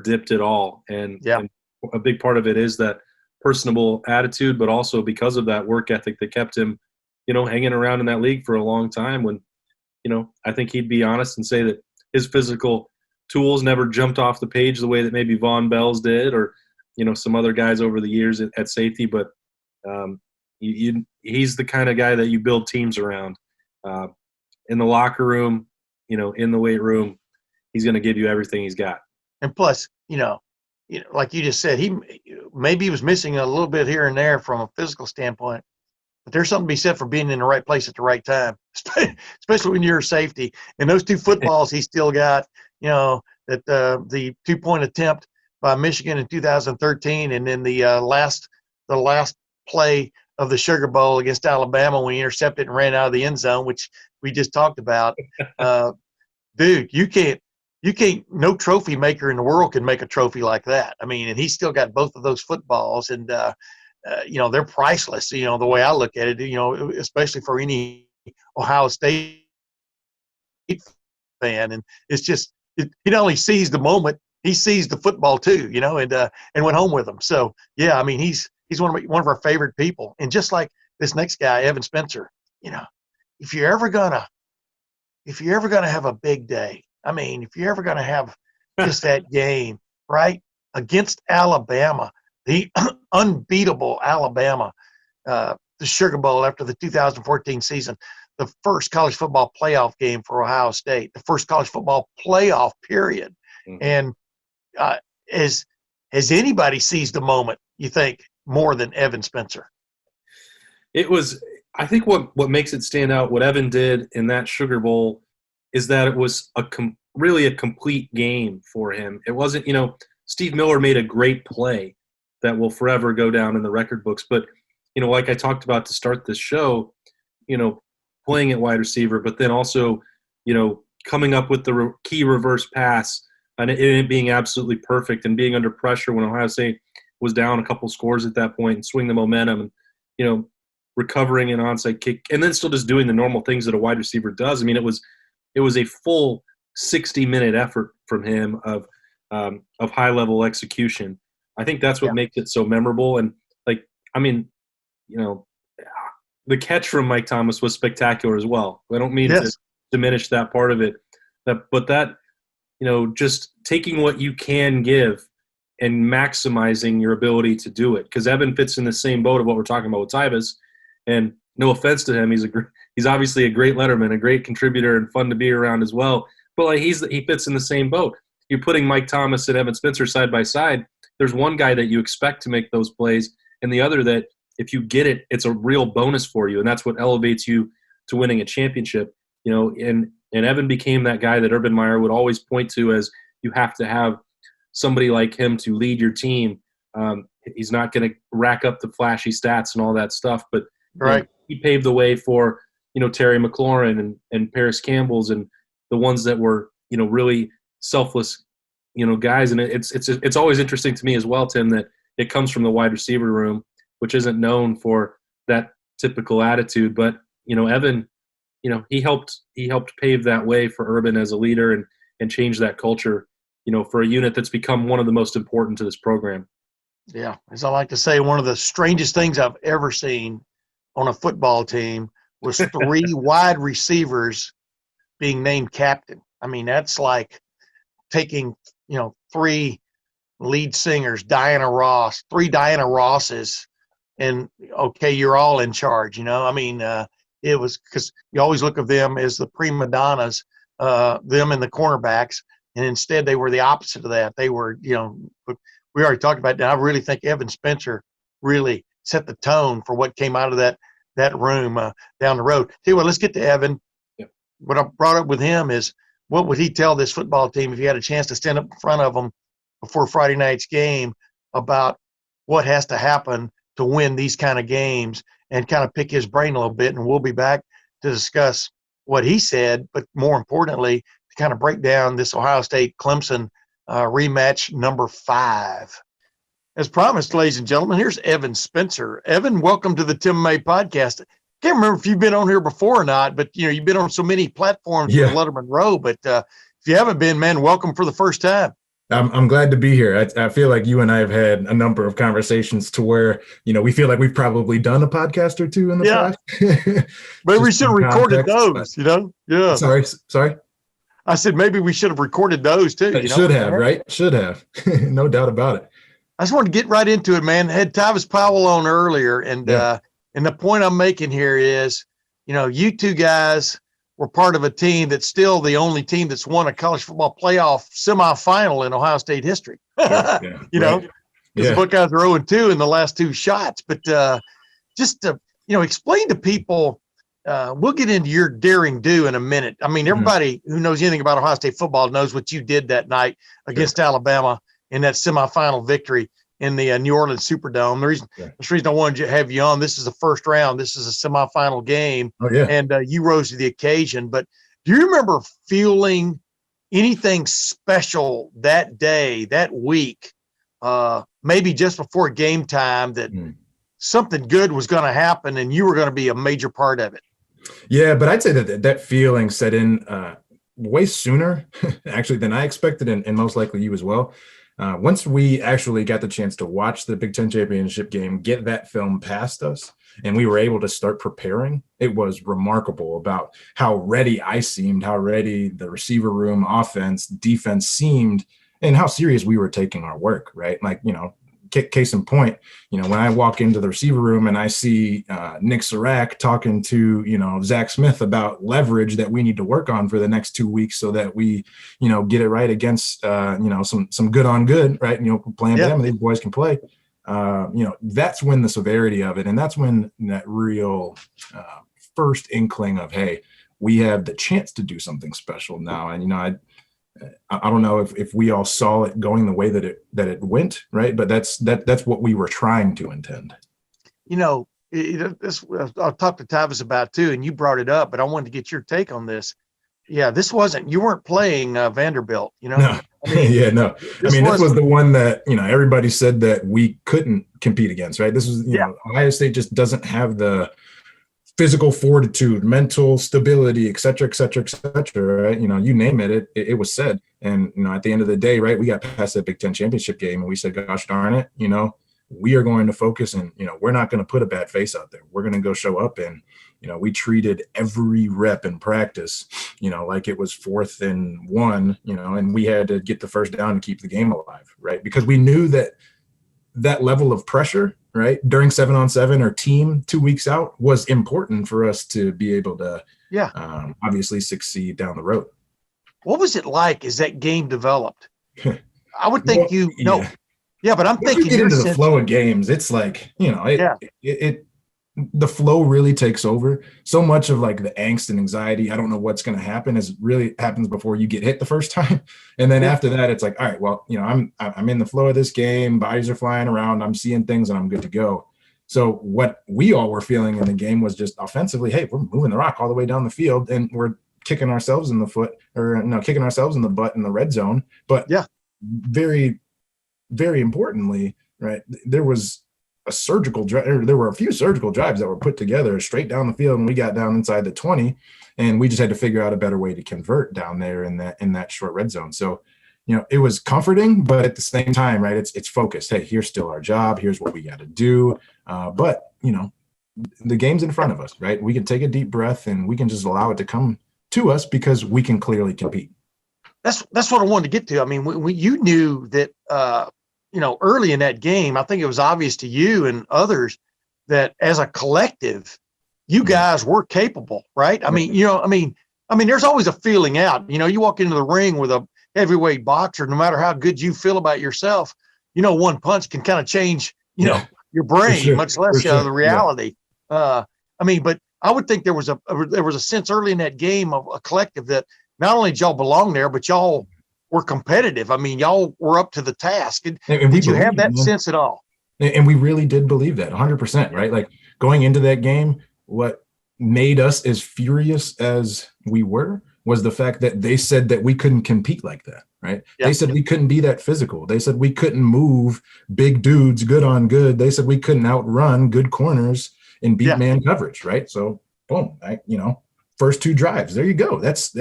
dipped at all. And a big part of it is that personable attitude, but also because of that work ethic that kept him, hanging around in that league for a long time, when, I think he'd be honest and say that his physical tools never jumped off the page the way that maybe Von Bell's did, or, some other guys over the years at safety. But he's the kind of guy that you build teams around. In the locker room, in the weight room, he's going to give you everything he's got. And plus, like you just said, he was missing a little bit here and there from a physical standpoint, but there's something to be said for being in the right place at the right time, especially when you're a safety. And those 2 footballs he still got, that the 2-point attempt by Michigan in 2013, and then the last play of the Sugar Bowl against Alabama when he intercepted and ran out of the end zone, which we just talked about. Dude, you can't, no trophy maker in the world can make a trophy like that. I mean, and he's still got both of those footballs, and, they're priceless, the way I look at it, especially for any Ohio State fan. And it's just, he not only seized the moment, he seized the football too, and went home with them. So, yeah, I mean, he's one of our favorite people. And just like this next guy, Evan Spencer, if you're ever gonna have a big day, I mean, if you're ever gonna have just that game, right, against Alabama, the unbeatable Alabama, the Sugar Bowl after the 2014 season, the first college football playoff game for Ohio State, the first college football playoff period. Mm-hmm. And has anybody seized the moment, you think, more than Evan Spencer? It was, I think what makes it stand out, what Evan did in that Sugar Bowl, is that it was really a complete game for him. It wasn't, Steve Miller made a great play that will forever go down in the record books. But, like I talked about to start this show, playing at wide receiver, but then also, coming up with the key reverse pass and it being absolutely perfect and being under pressure when Ohio State was down a couple scores at that point and swing the momentum and, recovering an onside kick and then still just doing the normal things that a wide receiver does. I mean, it was a full 60-minute effort from him of high-level execution. I think that's what makes it so memorable. And, the catch from Mike Thomas was spectacular as well. I don't mean to diminish that part of it. But that, just taking what you can give and maximizing your ability to do it. Because Evan fits in the same boat of what we're talking about with Tyvis. And no offense to him, he's obviously a great letterman, a great contributor, and fun to be around as well. But he fits in the same boat. You're putting Mike Thomas and Evan Spencer side by side. There's one guy that you expect to make those plays, and the other that if you get it, it's a real bonus for you, and that's what elevates you to winning a championship. And Evan became that guy that Urban Meyer would always point to as you have to have somebody like him to lead your team. He's not going to rack up the flashy stats and all that stuff, but right. He paved the way for Terry McLaurin and Paris Campbell's and the ones that were really selfless guys. And it's always interesting to me as well, Tim, that it comes from the wide receiver room, which isn't known for that typical attitude. But Evan, he helped pave that way for Urban as a leader and change that culture, for a unit that's become one of the most important to this program. Yeah, as I like to say, one of the strangest things I've ever seen on a football team was 3 wide receivers being named captain. I mean, that's like taking 3 lead singers, 3 Diana Rosses, and okay, you're all in charge. I mean, it was because you always look at them as the prima donnas, them and the cornerbacks, and instead they were the opposite of that. They were, we already talked about that. I really think Evan Spencer really set the tone for what came out of that room down the road. Tell you what, let's get to Evan. Yeah. What I brought up with him is, what would he tell this football team if he had a chance to stand up in front of them before Friday night's game about what has to happen to win these kind of games, and kind of pick his brain a little bit. And we'll be back to discuss what he said, but more importantly, to kind of break down this Ohio State Clemson rematch number 5. As promised, ladies and gentlemen, here's Evan Spencer. Evan, welcome to the Tim May podcast. Can't remember if you've been on here before or not, but you've been on so many platforms with Lettermen Row. But if you haven't been, man, welcome for the first time. I'm glad to be here. I feel like you and I have had a number of conversations to where, we feel like we've probably done a podcast or two in the past. Maybe we should have recorded those, Yeah. Sorry. I said maybe we should have recorded those too. Should have, right? Should have. No doubt about it. I just want to get right into it, man. I had Tyvis Powell on earlier, and the point I'm making here is, you two guys were part of a team that's still the only team that's won a college football playoff semifinal in Ohio State history. Because the Buckeyes are 0-2 in the last 2 shots. But just to, explain to people, we'll get into your daring do in a minute. I mean, everybody who knows anything about Ohio State football knows what you did that night against Alabama in that semifinal victory. in the New Orleans Superdome. The reason I wanted to have you on, this is the first round. This is a semifinal game. Oh, yeah. And you rose to the occasion. But do you remember feeling anything special that day, that week, maybe just before game time, that something good was going to happen and you were going to be a major part of it? Yeah, but I'd say that feeling set in way sooner, actually, than I expected, and most likely you as well. Once we actually got the chance to watch the Big Ten championship game, get that film past us, and we were able to start preparing, it was remarkable about how ready I seemed, how ready the receiver room, offense, defense seemed, and how serious we were taking our work, right? Like, case in point, when I walk into the receiver room and I see Nick Serac talking to, Zach Smith about leverage that we need to work on for the next 2 weeks so that we, get it right against, some good on good, right? Playing them and these boys can play. That's when the severity of it. And that's when that real first inkling of, hey, we have the chance to do something special now. And, I don't know if we all saw it going the way that it went, right? But that's what we were trying to intend. This I'll talk to Tyvis about too, and you brought it up, but I wanted to get your take on this. Yeah, you weren't playing Vanderbilt, No. No. This was the one that, everybody said that we couldn't compete against, right? This was, Ohio State just doesn't have the physical fortitude, mental stability, et cetera, right? You name it, it was said. And, at the end of the day, right, we got past that Big Ten championship game and we said, gosh darn it, we are going to focus and, we're not going to put a bad face out there. We're going to go show up. And, we treated every rep in practice, like it was 4th and 1, and we had to get the first down and keep the game alive, right? Because we knew that level of pressure, right, during 7-on-7 or team 2 weeks out was important for us to be able to obviously succeed down the road. What was it like as that game developed? I would think but I'm thinking you get into the flow of games, it's like, the flow really takes over. So much of like the angst and anxiety, I don't know what's going to happen, is really happens before you get hit the first time. And then after that, it's like, all right, well, I'm in the flow of this game. Bodies are flying around. I'm seeing things and I'm good to go. So what we all were feeling in the game was just offensively, hey, we're moving the rock all the way down the field and we're kicking ourselves in the foot, or kicking ourselves in the butt in the red zone. But very, very importantly, right, there was there were a few surgical drives that were put together straight down the field, and we got down inside the 20, and we just had to figure out a better way to convert down there in that short red zone. So, it was comforting, but at the same time, right, it's focused. Hey, here's still our job. Here's what we got to do. But the game's in front of us, right? We can take a deep breath and we can just allow it to come to us because we can clearly compete. That's what I wanted to get to. I mean, you knew that, early in that game, I think it was obvious to you and others that as a collective, you guys were capable, right? I mean, there's always a feeling out. You walk into the ring with a heavyweight boxer, no matter how good you feel about yourself, one punch can kind of change, your brain, much less the reality. But I would think there was a sense early in that game of a collective that not only did y'all belong there, but y'all were competitive. I mean, y'all were up to the task. And did you have that sense at all? And we really did believe that 100%, right? Like going into that game, what made us as furious as we were was the fact that they said that we couldn't compete like that, right? They said we couldn't be that physical. They said we couldn't move big dudes good on good. They said we couldn't outrun good corners in beat man coverage, right? So boom, first 2 drives, there you go. That's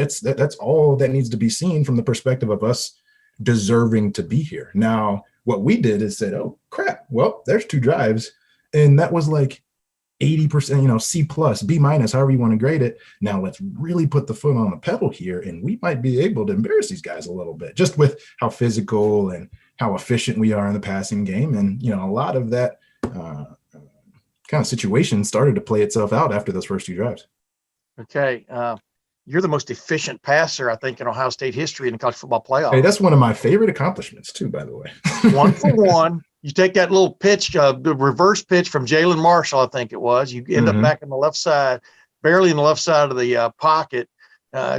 all that needs to be seen from the perspective of us deserving to be here. Now, what we did is said, oh crap, well, there's 2 drives, and that was like 80%, C plus, B minus, however you want to grade it. Now let's really put the foot on the pedal here, and we might be able to embarrass these guys a little bit, just with how physical and how efficient we are in the passing game. And a lot of that kind of situation started to play itself out after those first 2 drives. Okay. You're the most efficient passer, I think, in Ohio State history in the college football playoff. Hey, that's one of my favorite accomplishments too, by the way. 1 for 1. You take that little pitch, the reverse pitch from Jalen Marshall, I think it was. You end up back on the left side, barely in the left side of the pocket,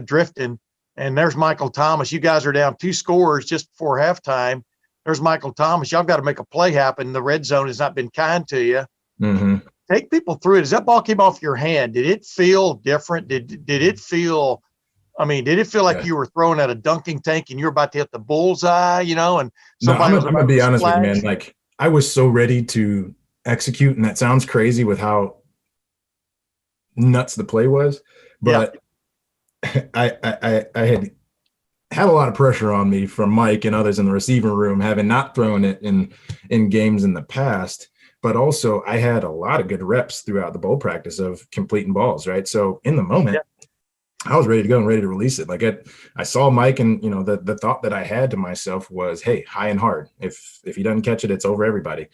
drifting. And there's Michael Thomas. You guys are down 2 scores just before halftime. there's Michael Thomas. Y'all got to make a play happen. The red zone has not been kind to you. Mm-hmm. Take people through it. As that ball came off your hand, did it feel different? Did it feel – I mean, did it feel like you were throwing at a dunking tank and you were about to hit the bullseye, you know, and somebody I'm going to be honest with you, man. Like, I was so ready to execute, and that sounds crazy with how nuts the play was, but I had a lot of pressure on me from Mike and others in the receiving room, having not thrown it in games in the past. But also, I had a lot of good reps throughout the bowl practice of completing balls, right? So in the moment, I was ready to go and ready to release it. Like I saw Mike, and the thought that I had to myself was, hey, high and hard. If he doesn't catch it, it's over everybody.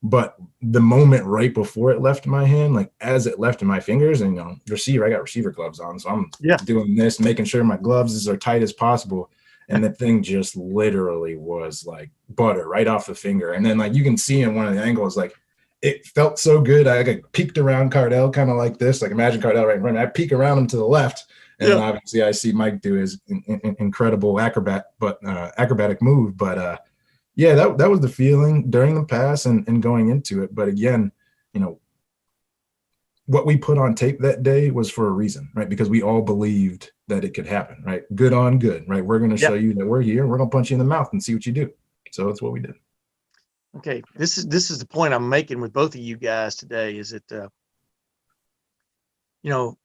But the moment right before it left my hand, like as it left in my fingers, and I got receiver gloves on, so I'm doing this, making sure my gloves are tight as possible. And the thing just literally was like butter right off the finger. And then like you can see in one of the angles, like it felt so good. I peeked around Cardell kind of like this, like imagine Cardell right in front of me. I peek around him to the left. And then obviously I see Mike do his incredible acrobatic move. But that was the feeling during the pass and going into it. But again, what we put on tape that day was for a reason, right? Because we all believed that it could happen, right? Good on good, right? We're going to show you that we're here, and we're going to punch you in the mouth and see what you do. So that's what we did. Okay, this is the point I'm making with both of you guys today. Is that y'all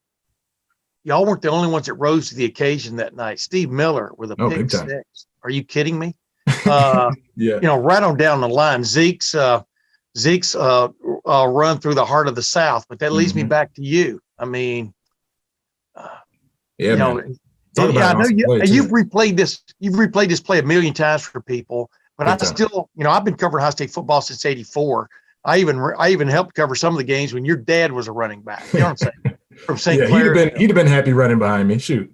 weren't the only ones that rose to the occasion that night. Steve Miller with a pick six. Are you kidding me? Right on down the line. Zeke's run through the heart of the South, but that leads me back to you. I mean, I know you've replayed this. You've replayed this play a million times for people, but I've been covering Ohio State football since '84. I even helped cover some of the games when your dad was a running back. You know what I'm saying? From St. Clair. He'd have been happy running behind me. Shoot.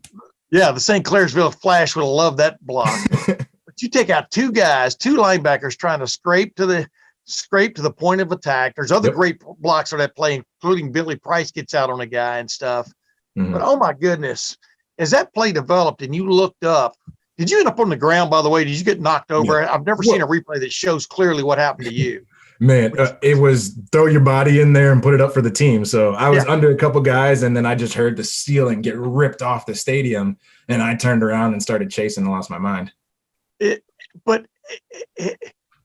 Yeah, the St. Clairsville Flash would have loved that block. But you take out two linebackers trying to scrape to the point of attack. There's other great blocks on that play, including Billy Price gets out on a guy and stuff. Mm-hmm. But, oh, my goodness, as that play developed and you looked up, did you end up on the ground, by the way? Did you get knocked over? Yeah. I've never seen a replay that shows clearly what happened to you. Man, it was throw your body in there and put it up for the team. So I was under a couple guys, and then I just heard the ceiling get ripped off the stadium, and I turned around and started chasing and lost my mind. I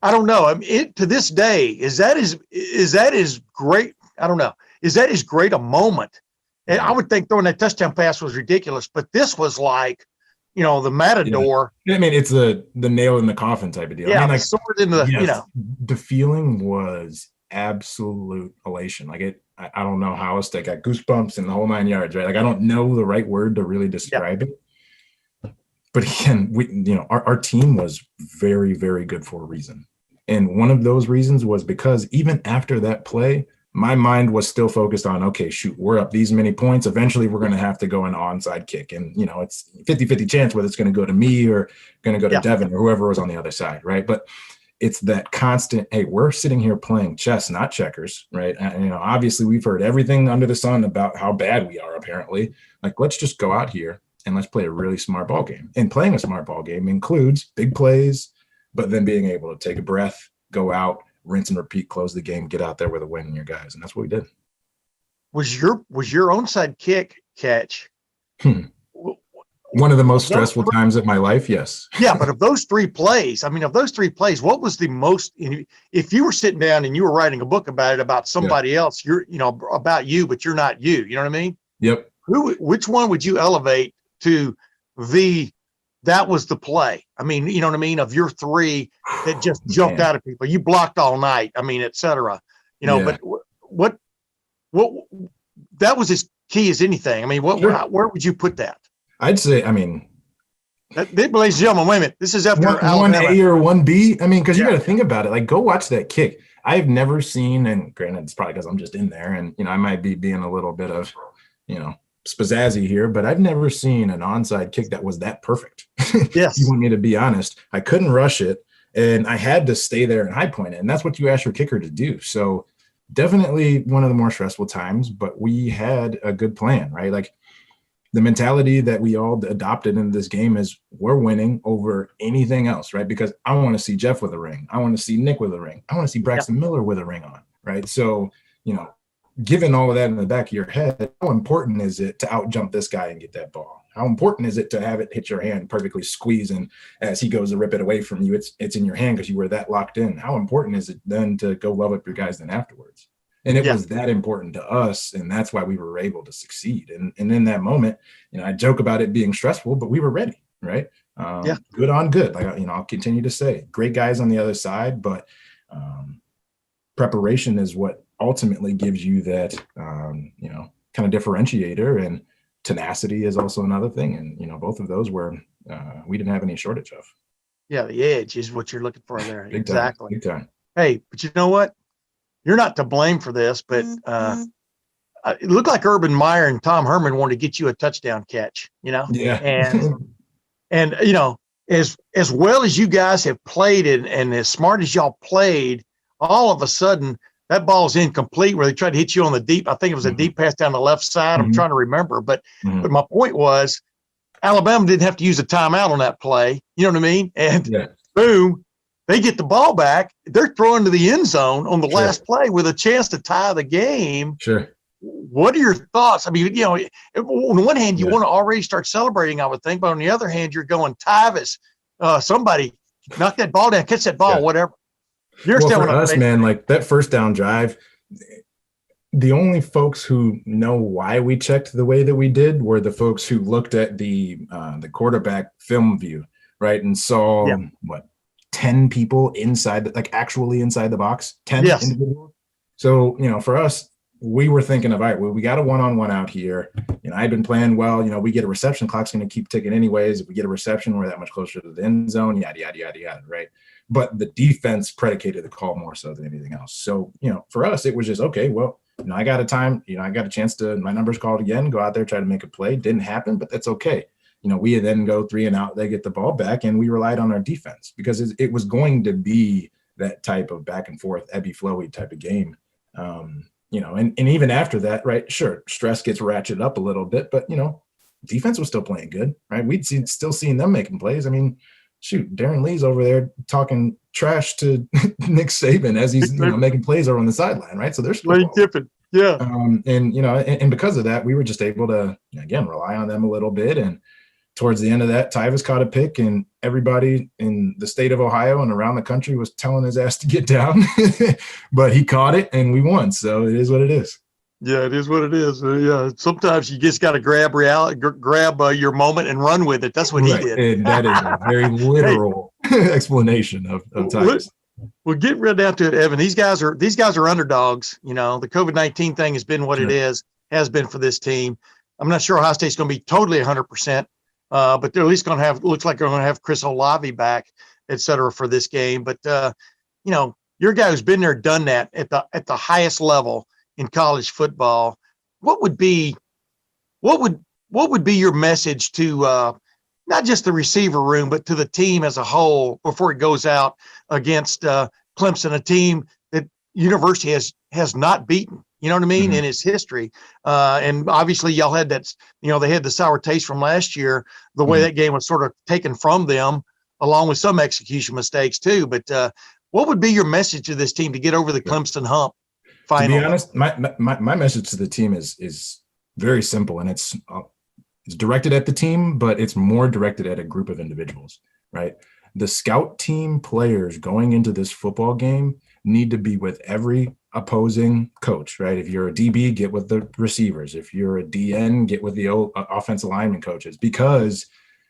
don't know. I mean, to this day, is that as great? I don't know. Is that as great a moment? And I would think throwing that touchdown pass was ridiculous, but this was like, the matador. I mean, it's the nail in the coffin type of deal. Yeah, I mean, like, sword in the, the feeling was absolute elation. Like I don't know how else. I got goosebumps and the whole 9 yards, right? Like I don't know the right word to really describe it. But again, our team was very, very good for a reason. And one of those reasons was because even after that play, my mind was still focused on, okay, shoot, we're up these many points. Eventually, we're going to have to go an onside kick. And, it's 50-50 chance whether it's going to go to me or going to go to Devin or whoever was on the other side, right? But it's that constant, hey, we're sitting here playing chess, not checkers, right? And, obviously, we've heard everything under the sun about how bad we are, apparently. Like, let's just go out here and let's play a really smart ball game. And playing a smart ball game includes big plays, but then being able to take a breath, go out, rinse and repeat, close the game, get out there with a win in your guys. And that's what we did. Was your onside kick catch one of the most stressful times of my life? Yes. Yeah, but of those three plays, what was the most, if you were sitting down and you were writing a book about somebody else, about you, but you're not you, you know what I mean? Yep. Which one would you elevate to that was the play? I mean, you know what I mean? Of your three that just jumped out of people. You blocked all night. I mean, et cetera. But what that was as key as anything. I mean, where would you put that? I'd say, ladies and gentlemen, wait a minute. This is after 1A or 1B. I mean, because you got to think about it. Like, go watch that kick. I've never seen, and granted, it's probably because I'm just in there, and I might be being a little bit of, spazazzy here, but I've never seen an onside kick that was that perfect. Yes. You want me to be honest. I couldn't rush it, and I had to stay there and high point it, and that's what you ask your kicker to do. So definitely one of the more stressful times, but we had a good plan, right? Like, the mentality that we all adopted in this game is we're winning over anything else, right? Because I want to see Jeff with a ring. I want to see Nick with a ring. I want to see Braxton Miller with a ring on, right? So, given all of that in the back of your head, how important is it to outjump this guy and get that ball? How important is it to have it hit your hand perfectly squeeze, and as he goes to rip it away from you, it's in your hand because you were that locked in? How important is it then to go love up your guys then afterwards? And it was that important to us, and that's why we were able to succeed. And in that moment, I joke about it being stressful, but we were ready, right? Good on good. Like, I'll continue to say, great guys on the other side, but preparation is what ultimately gives you that, kind of differentiator, and tenacity is also another thing. And, both of those were, we didn't have any shortage of. Yeah, the edge is what you're looking for there. Big Exactly. Big time. Hey, but you know what? You're not to blame for this, but it looked like Urban Meyer and Tom Herman wanted to get you a touchdown catch, Yeah. And as well as you guys have played and as smart as y'all played, all of a sudden that ball's incomplete where they tried to hit you on the deep. I think it was a deep pass down the left side. I'm trying to remember, but my point was Alabama didn't have to use a timeout on that play. You know what I mean? And boom, they get the ball back. They're throwing to the end zone on the last play with a chance to tie the game. Sure. What are your thoughts? I mean, on one hand, you want to already start celebrating, I would think, but on the other hand, you're going, Tyvis, somebody knock that ball down, catch that ball, whatever. For us, man, like that first down drive, the only folks who know why we checked the way that we did were the folks who looked at the quarterback film view, right, and saw 10 people actually inside the box, 10 individuals. So, for us, we were thinking of, all right, well, we got a one-on-one out here. I've been playing well. We get a reception, clock's going to keep ticking anyways. If we get a reception, we're that much closer to the end zone, yada, yada, yada, yada, right? But the defense predicated the call more so than anything else. So, for us, it was just, okay, well, I got a time, I got a chance to, my number's called again, go out there, try to make a play. Didn't happen, but that's okay. We then go 3 and out, they get the ball back, and we relied on our defense because it was going to be that type of back and forth, ebby flowy type of game. And even after that, right, sure, stress gets ratcheted up a little bit, but, defense was still playing good, right? We'd still seeing them making plays. I mean, shoot, Darren Lee's over there talking trash to Nick Saban as he's making plays over on the sideline, right? So they're still Lane Kiffin, and because of that, we were just able to again rely on them a little bit. And towards the end of that, Tyvis caught a pick, and everybody in the state of Ohio and around the country was telling his ass to get down, but he caught it and we won. So it is what it is. Yeah, it is what it is. Sometimes you just got to grab your moment and run with it. That's what he did. And that is a very literal explanation of Tyvis. Well, get right down to it, Evan. These guys are underdogs. The COVID-19 thing has been what it has been for this team. I'm not sure Ohio State's going to be totally 100%, but they're at least going to have. Looks like they're going to have Chris Olave back, et cetera, for this game. But your guy who's been there, done that at the highest level in college football, what would be your message to not just the receiver room, but to the team as a whole before it goes out against Clemson, a team that university has not beaten, you know what I mean, in its history. And obviously y'all had that, they had the sour taste from last year, the way that game was sort of taken from them, along with some execution mistakes too. But what would be your message to this team to get over the Clemson hump? Finally? To be honest, my message to the team is very simple, and it's directed at the team, but it's more directed at a group of individuals, right? The scout team players going into this football game need to be with every opposing coach, right? If you're a DB, get with the receivers. If you're a DN, get with the offensive lineman coaches, because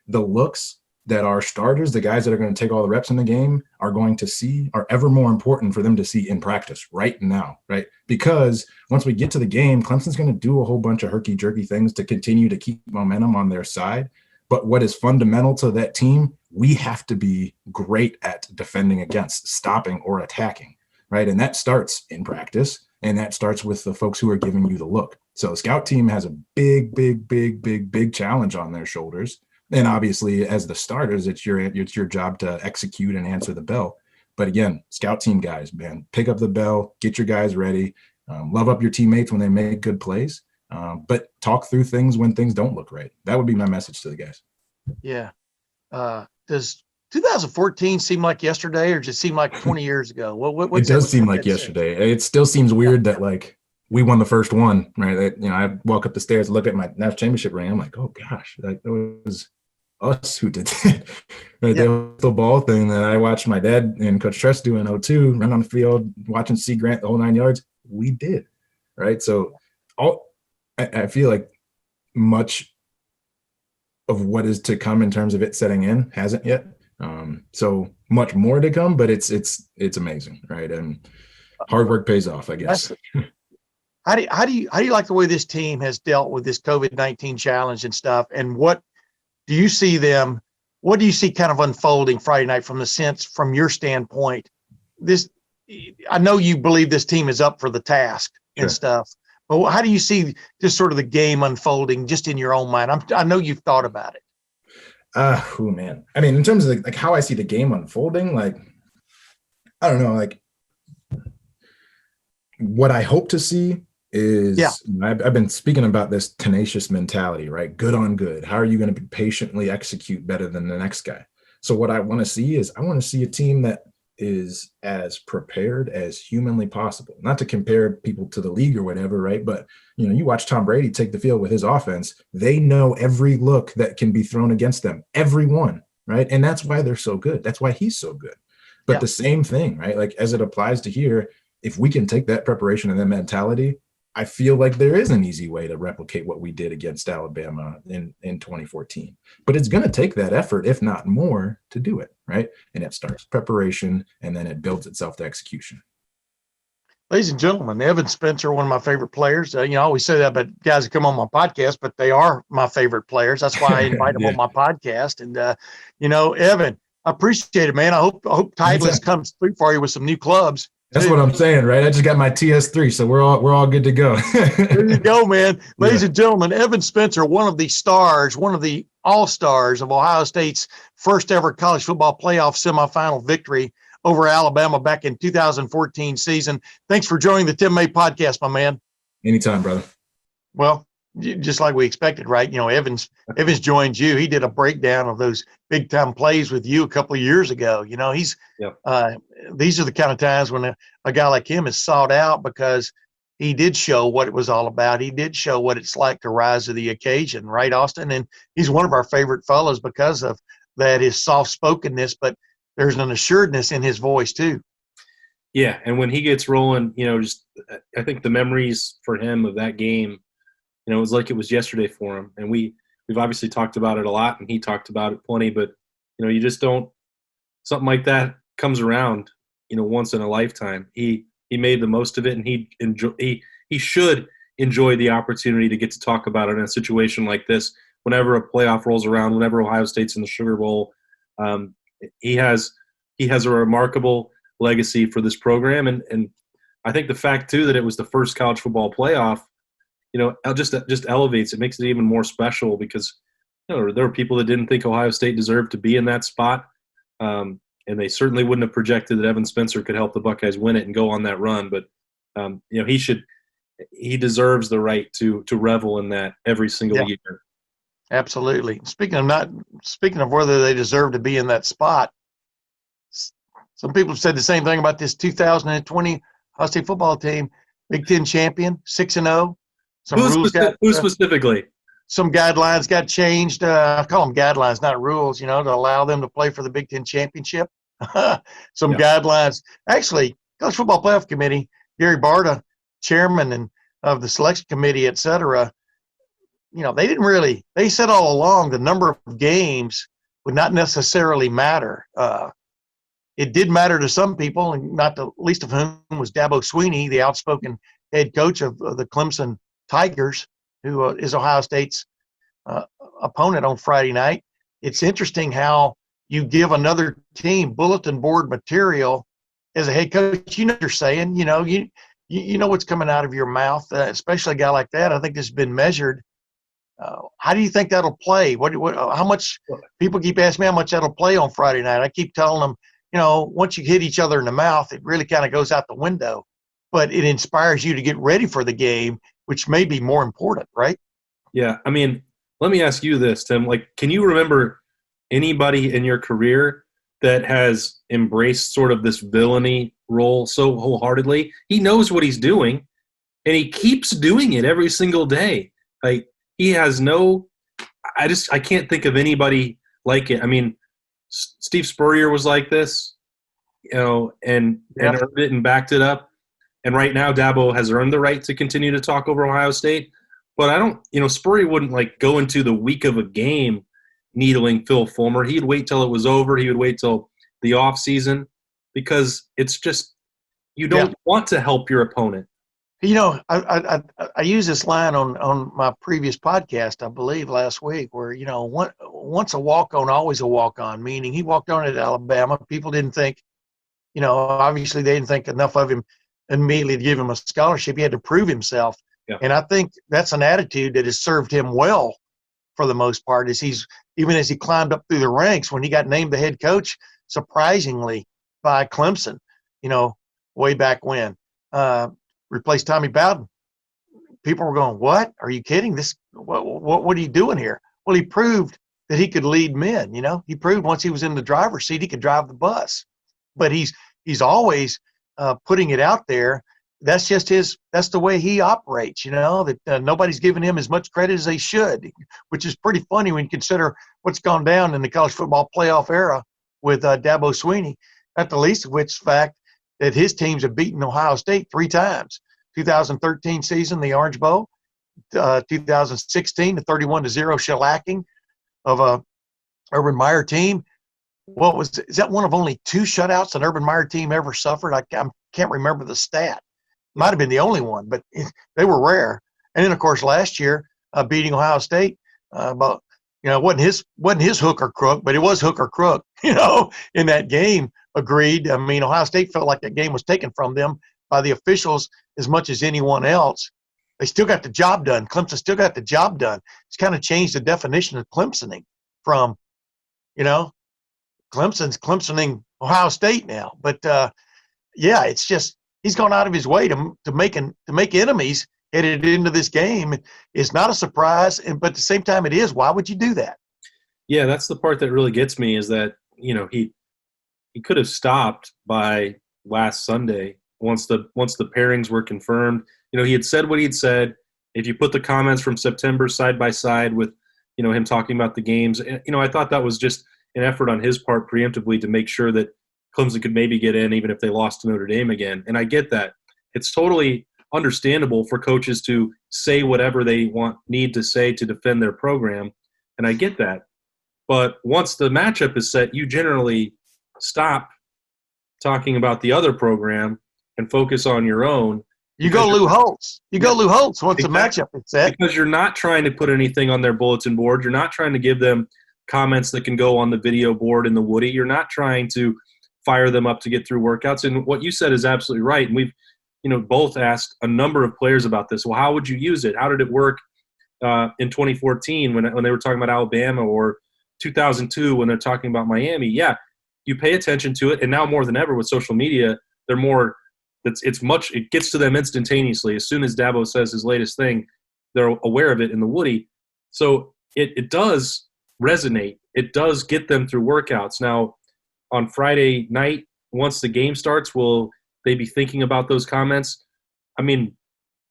the looks that our starters, the guys that are going to take all the reps in the game, are going to see are ever more important for them to see in practice right now, right? Because once we get to the game, Clemson's going to do a whole bunch of herky-jerky things to continue to keep momentum on their side. But what is fundamental to that team, we have to be great at defending against, stopping or attacking, right? And that starts in practice, and that starts with the folks who are giving you the look. So the scout team has a big challenge on their shoulders. And obviously, as the starters, it's your job to execute and answer the bell. But again, scout team guys, man, pick up the bell, get your guys ready, love up your teammates when they make good plays. but talk through things when things don't look right. That would be my message to the guys. Yeah. Does 2014 seem like yesterday, or just seem like 20 years ago? It does seem like yesterday. It still seems weird that like we won the first one, right? That, I walk up the stairs, look at my national championship ring. I'm like, oh gosh, that was us who did that. Right? Yeah. The ball thing that I watched my dad and Coach Tress do in 2002, run on the field, watching C. Grant the whole 9 yards. We did, right? So I feel like much of what is to come in terms of it setting in hasn't yet. So much more to come, but it's amazing, right? And hard work pays off, I guess. How do you like the way this team has dealt with this COVID-19 challenge and stuff? And what do you see kind of unfolding Friday night from your standpoint? I know you believe this team is up for the task and stuff, but how do you see just sort of the game unfolding just in your own mind? I know you've thought about it. Oh man. I mean, in terms of like how I see the game unfolding, like, I don't know, like what I hope to see is, I've been speaking about this tenacious mentality, right? Good on good. How are you going to patiently execute better than the next guy? So what I want to see is, I want to see a team that is as prepared as humanly possible. Not to compare people to the league or whatever, right? But you watch Tom Brady take the field with his offense. They know every look that can be thrown against them, every one, right? And that's why they're so good. That's why he's so good. But the same thing, right? Like as it applies to here, if we can take that preparation and that mentality, I feel like there is an easy way to replicate what we did against Alabama in 2014. But it's going to take that effort, if not more, to do it, right? And it starts preparation, and then it builds itself to execution. Ladies and gentlemen, Evan Spencer, one of my favorite players. I always say that about guys that come on my podcast, but they are my favorite players. That's why I invite them on my podcast. And, Evan, I appreciate it, man. I hope Titleist comes through for you with some new clubs. That's what I'm saying, right? I just got my TS3, so we're all good to go. There you go, man. Ladies and gentlemen, Evan Spencer, one of the stars, one of the all-stars of Ohio State's first ever college football playoff semifinal victory over Alabama back in 2014 season. Thanks for joining the Tim May podcast, my man. Anytime, brother. Well, just like we expected, right? Evans joined you. He did a breakdown of those big time plays with you a couple of years ago. These are the kind of times when a guy like him is sought out, because he did show what it was all about. He did show what it's like to rise to the occasion, right, Austin? And he's one of our favorite fellows because of that, his soft spokenness, but there's an assuredness in his voice too. Yeah, and when he gets rolling, I think the memories for him of that game, it was like it was yesterday for him. And we've obviously talked about it a lot, and he talked about it plenty, but, you just don't – something like that comes around, once in a lifetime. He made the most of it, and he should enjoy the opportunity to get to talk about it in a situation like this. Whenever a playoff rolls around, whenever Ohio State's in the Sugar Bowl, he has a remarkable legacy for this program. And I think the fact, too, that it was the first college football playoff, just elevates it, makes it even more special, because there were people that didn't think Ohio State deserved to be in that spot, and they certainly wouldn't have projected that Evan Spencer could help the Buckeyes win it and go on that run. But he deserves the right to revel in that every single year. Absolutely. Speaking of whether they deserve to be in that spot, some people have said the same thing about this 2020 Ohio State football team, Big Ten champion, 6-0. Who specifically? Some guidelines got changed. I call them guidelines, not rules, to allow them to play for the Big Ten championship. Guidelines. Actually, College Football Playoff Committee, Gary Barta, chairman of the selection committee, et cetera, they said all along the number of games would not necessarily matter. It did matter to some people, and not the least of whom was Dabo Swinney, the outspoken head coach of the Clemson Tigers, who is Ohio State's opponent on Friday night. It's interesting how you give another team bulletin board material as a head coach. You know what you're saying. You know what's coming out of your mouth, especially a guy like that. I think this has been measured. How do you think that'll play? How much people keep asking me how much that'll play on Friday night? I keep telling them, once you hit each other in the mouth, it really kind of goes out the window. But it inspires you to get ready for the game which may be more important, right? Yeah, I mean, let me ask you this, Tim. Like, can you remember anybody in your career that has embraced sort of this villainy role so wholeheartedly? He knows what he's doing, and he keeps doing it every single day. Like, he has no – I can't think of anybody like it. I mean, Steve Spurrier was like this, and earned it and backed it up. And right now, Dabo has earned the right to continue to talk over Ohio State. But I don't, Spurrier wouldn't like go into the week of a game needling Phil Fulmer. He'd wait till it was over. He would wait till the off season, because it's just, you don't want to help your opponent. I used this line on my previous podcast, I believe last week, where, once a walk-on, always a walk-on, meaning he walked on at Alabama. People didn't think, obviously they didn't think enough of him immediately to give him a scholarship. He had to prove himself. Yeah. And I think that's an attitude that has served him well for the most part, even as he climbed up through the ranks when he got named the head coach, surprisingly, by Clemson, way back when, replaced Tommy Bowden. People were going, what? Are you kidding? What are you doing here? Well, he proved that he could lead men, He proved once he was in the driver's seat, he could drive the bus. But he's always putting it out there. That's just that's the way he operates, that nobody's giving him as much credit as they should, which is pretty funny when you consider what's gone down in the college football playoff era with Dabo Swinney, not the least of which fact that his teams have beaten Ohio State 3 times. 2013 season, the Orange Bowl, 2016, the 31-0 shellacking of a Urban Meyer team. Is that one of only 2 shutouts an Urban Meyer team ever suffered? I can't remember the stat. Might have been the only one, but they were rare. And then, of course, last year, beating Ohio State, it wasn't his hook or crook, but it was hook or crook, in that game. Agreed. I mean, Ohio State felt like that game was taken from them by the officials as much as anyone else. They still got the job done. Clemson still got the job done. It's kind of changed the definition of Clemsoning from, Clemsoning Ohio State now. But it's just he's gone out of his way to make enemies headed into this game. It's not a surprise, but at the same time, it is. Why would you do that? Yeah, that's the part that really gets me, is that he could have stopped by last Sunday once the pairings were confirmed. He had said what he'd said. If you put the comments from September side by side with him talking about the games, I thought that was just an effort on his part preemptively to make sure that Clemson could maybe get in even if they lost to Notre Dame again. And I get that. It's totally understandable for coaches to say whatever they need to say to defend their program, and I get that. But once the matchup is set, you generally stop talking about the other program and focus on your own. You go Lou Holtz. Go Lou Holtz once the matchup is set. Because you're not trying to put anything on their bulletin board. You're not trying to give them comments that can go on the video board in the Woody. You're not trying to fire them up to get through workouts. And what you said is absolutely right. And we've, both asked a number of players about this. Well, how would you use it? How did it work in 2014 when they were talking about Alabama, or 2002 when they're talking about Miami? Yeah, you pay attention to it. And now more than ever with social media, they're more – it gets to them instantaneously. As soon as Dabo says his latest thing, they're aware of it in the Woody. So it does resonate. It does get them through workouts. Now, on Friday night, once the game starts, will they be thinking about those comments? I mean,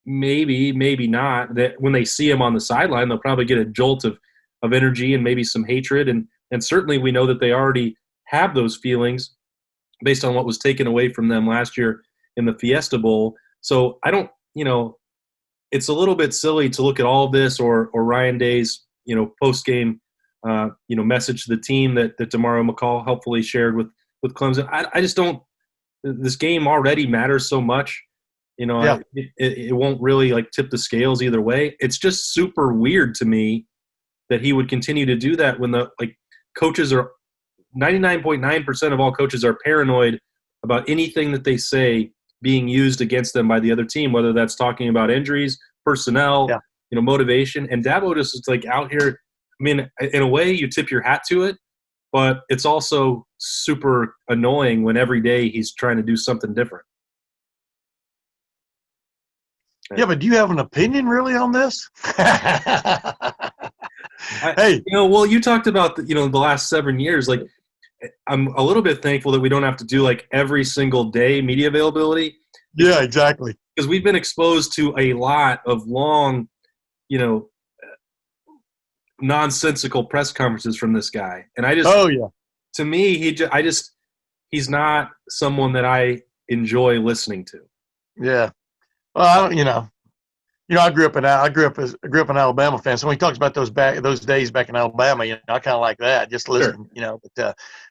maybe not. That when they see him on the sideline, they'll probably get a jolt of energy and maybe some hatred. And certainly we know that they already have those feelings based on what was taken away from them last year in the Fiesta Bowl. So I don't, it's a little bit silly to look at all of this or Ryan Day's, post-game, message to the team that Demario McCall helpfully shared with Clemson. I just don't – this game already matters so much. It won't really, tip the scales either way. It's just super weird to me that he would continue to do that when coaches are – 99.9% of all coaches are paranoid about anything that they say being used against them by the other team, whether that's talking about injuries, personnel, motivation. And Dabo just is out here. I mean, in a way, you tip your hat to it, but it's also super annoying when every day he's trying to do something different. Yeah, but do you have an opinion really on this? Hey, well, you talked about the last 7 years. Like, I'm a little bit thankful that we don't have to do like every single day media availability. Yeah, exactly. Because we've been exposed to a lot of long, nonsensical press conferences from this guy, and to me, he's not someone that I enjoy listening to. Yeah. Well, I grew up an Alabama fan. So when he talks about those days back in Alabama, I kind of like that, just listen, Sure.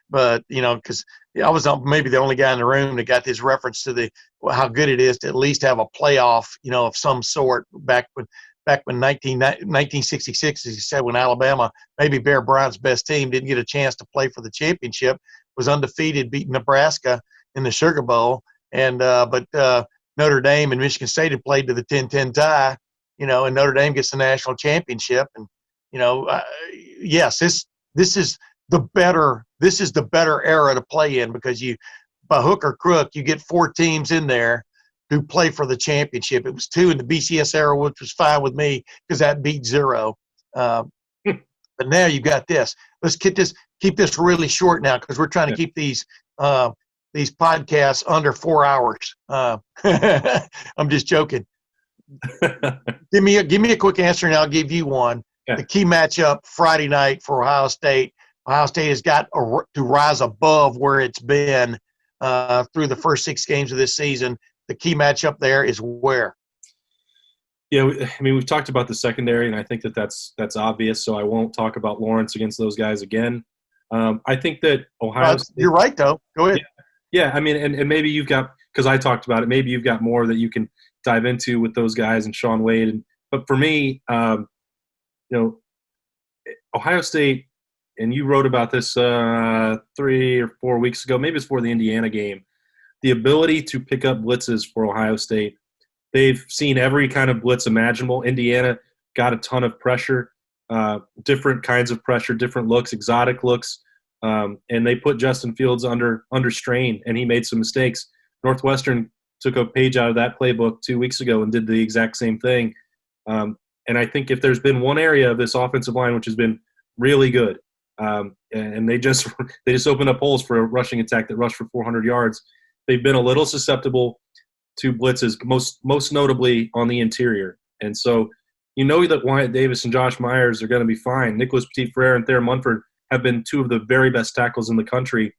But because I was maybe the only guy in the room that got this reference to how good it is to at least have a playoff, of some sort back when 1966, as you said, when Alabama, maybe Bear Bryant's best team, didn't get a chance to play for the championship, was undefeated, beating Nebraska in the Sugar Bowl, but Notre Dame and Michigan State had played to the 10-10 tie, and Notre Dame gets the national championship. And, yes, this is the better era to play in, because by hook or crook, you get 4 teams in there who play for the championship. It was 2 in the BCS era, which was fine with me because that beat 0. But now you got this. Let's keep this really short now, because we're trying to keep these podcasts under 4 hours. I'm just joking. Give me a quick answer, and I'll give you one. Yeah. The key matchup Friday night for Ohio State. Ohio State has got to rise above where it's been through the first 6 games of this season. The key matchup there is where? Yeah, we've talked about the secondary, and I think that's obvious, so I won't talk about Lawrence against those guys again. I think that Ohio State – you're right, though. Go ahead. Yeah, and maybe you've got – because I talked about it, maybe you've got more that you can dive into with those guys and Sean Wade. But for me, Ohio State – and you wrote about this 3 or 4 weeks ago, maybe it's for the Indiana game, the ability to pick up blitzes for Ohio State. They've seen every kind of blitz imaginable. Indiana got a ton of pressure, different kinds of pressure, different looks, exotic looks, and they put Justin Fields under strain, and he made some mistakes. Northwestern took a page out of that playbook 2 weeks ago and did the exact same thing. And I think if there's been one area of this offensive line which has been really good, and they just opened up holes for a rushing attack that rushed for 400 yards, they've been a little susceptible to blitzes, most notably on the interior. And so that Wyatt Davis and Josh Myers are going to be fine. Nicholas Petit-Frere and Thayer Munford have been 2 of the very best tackles in the country.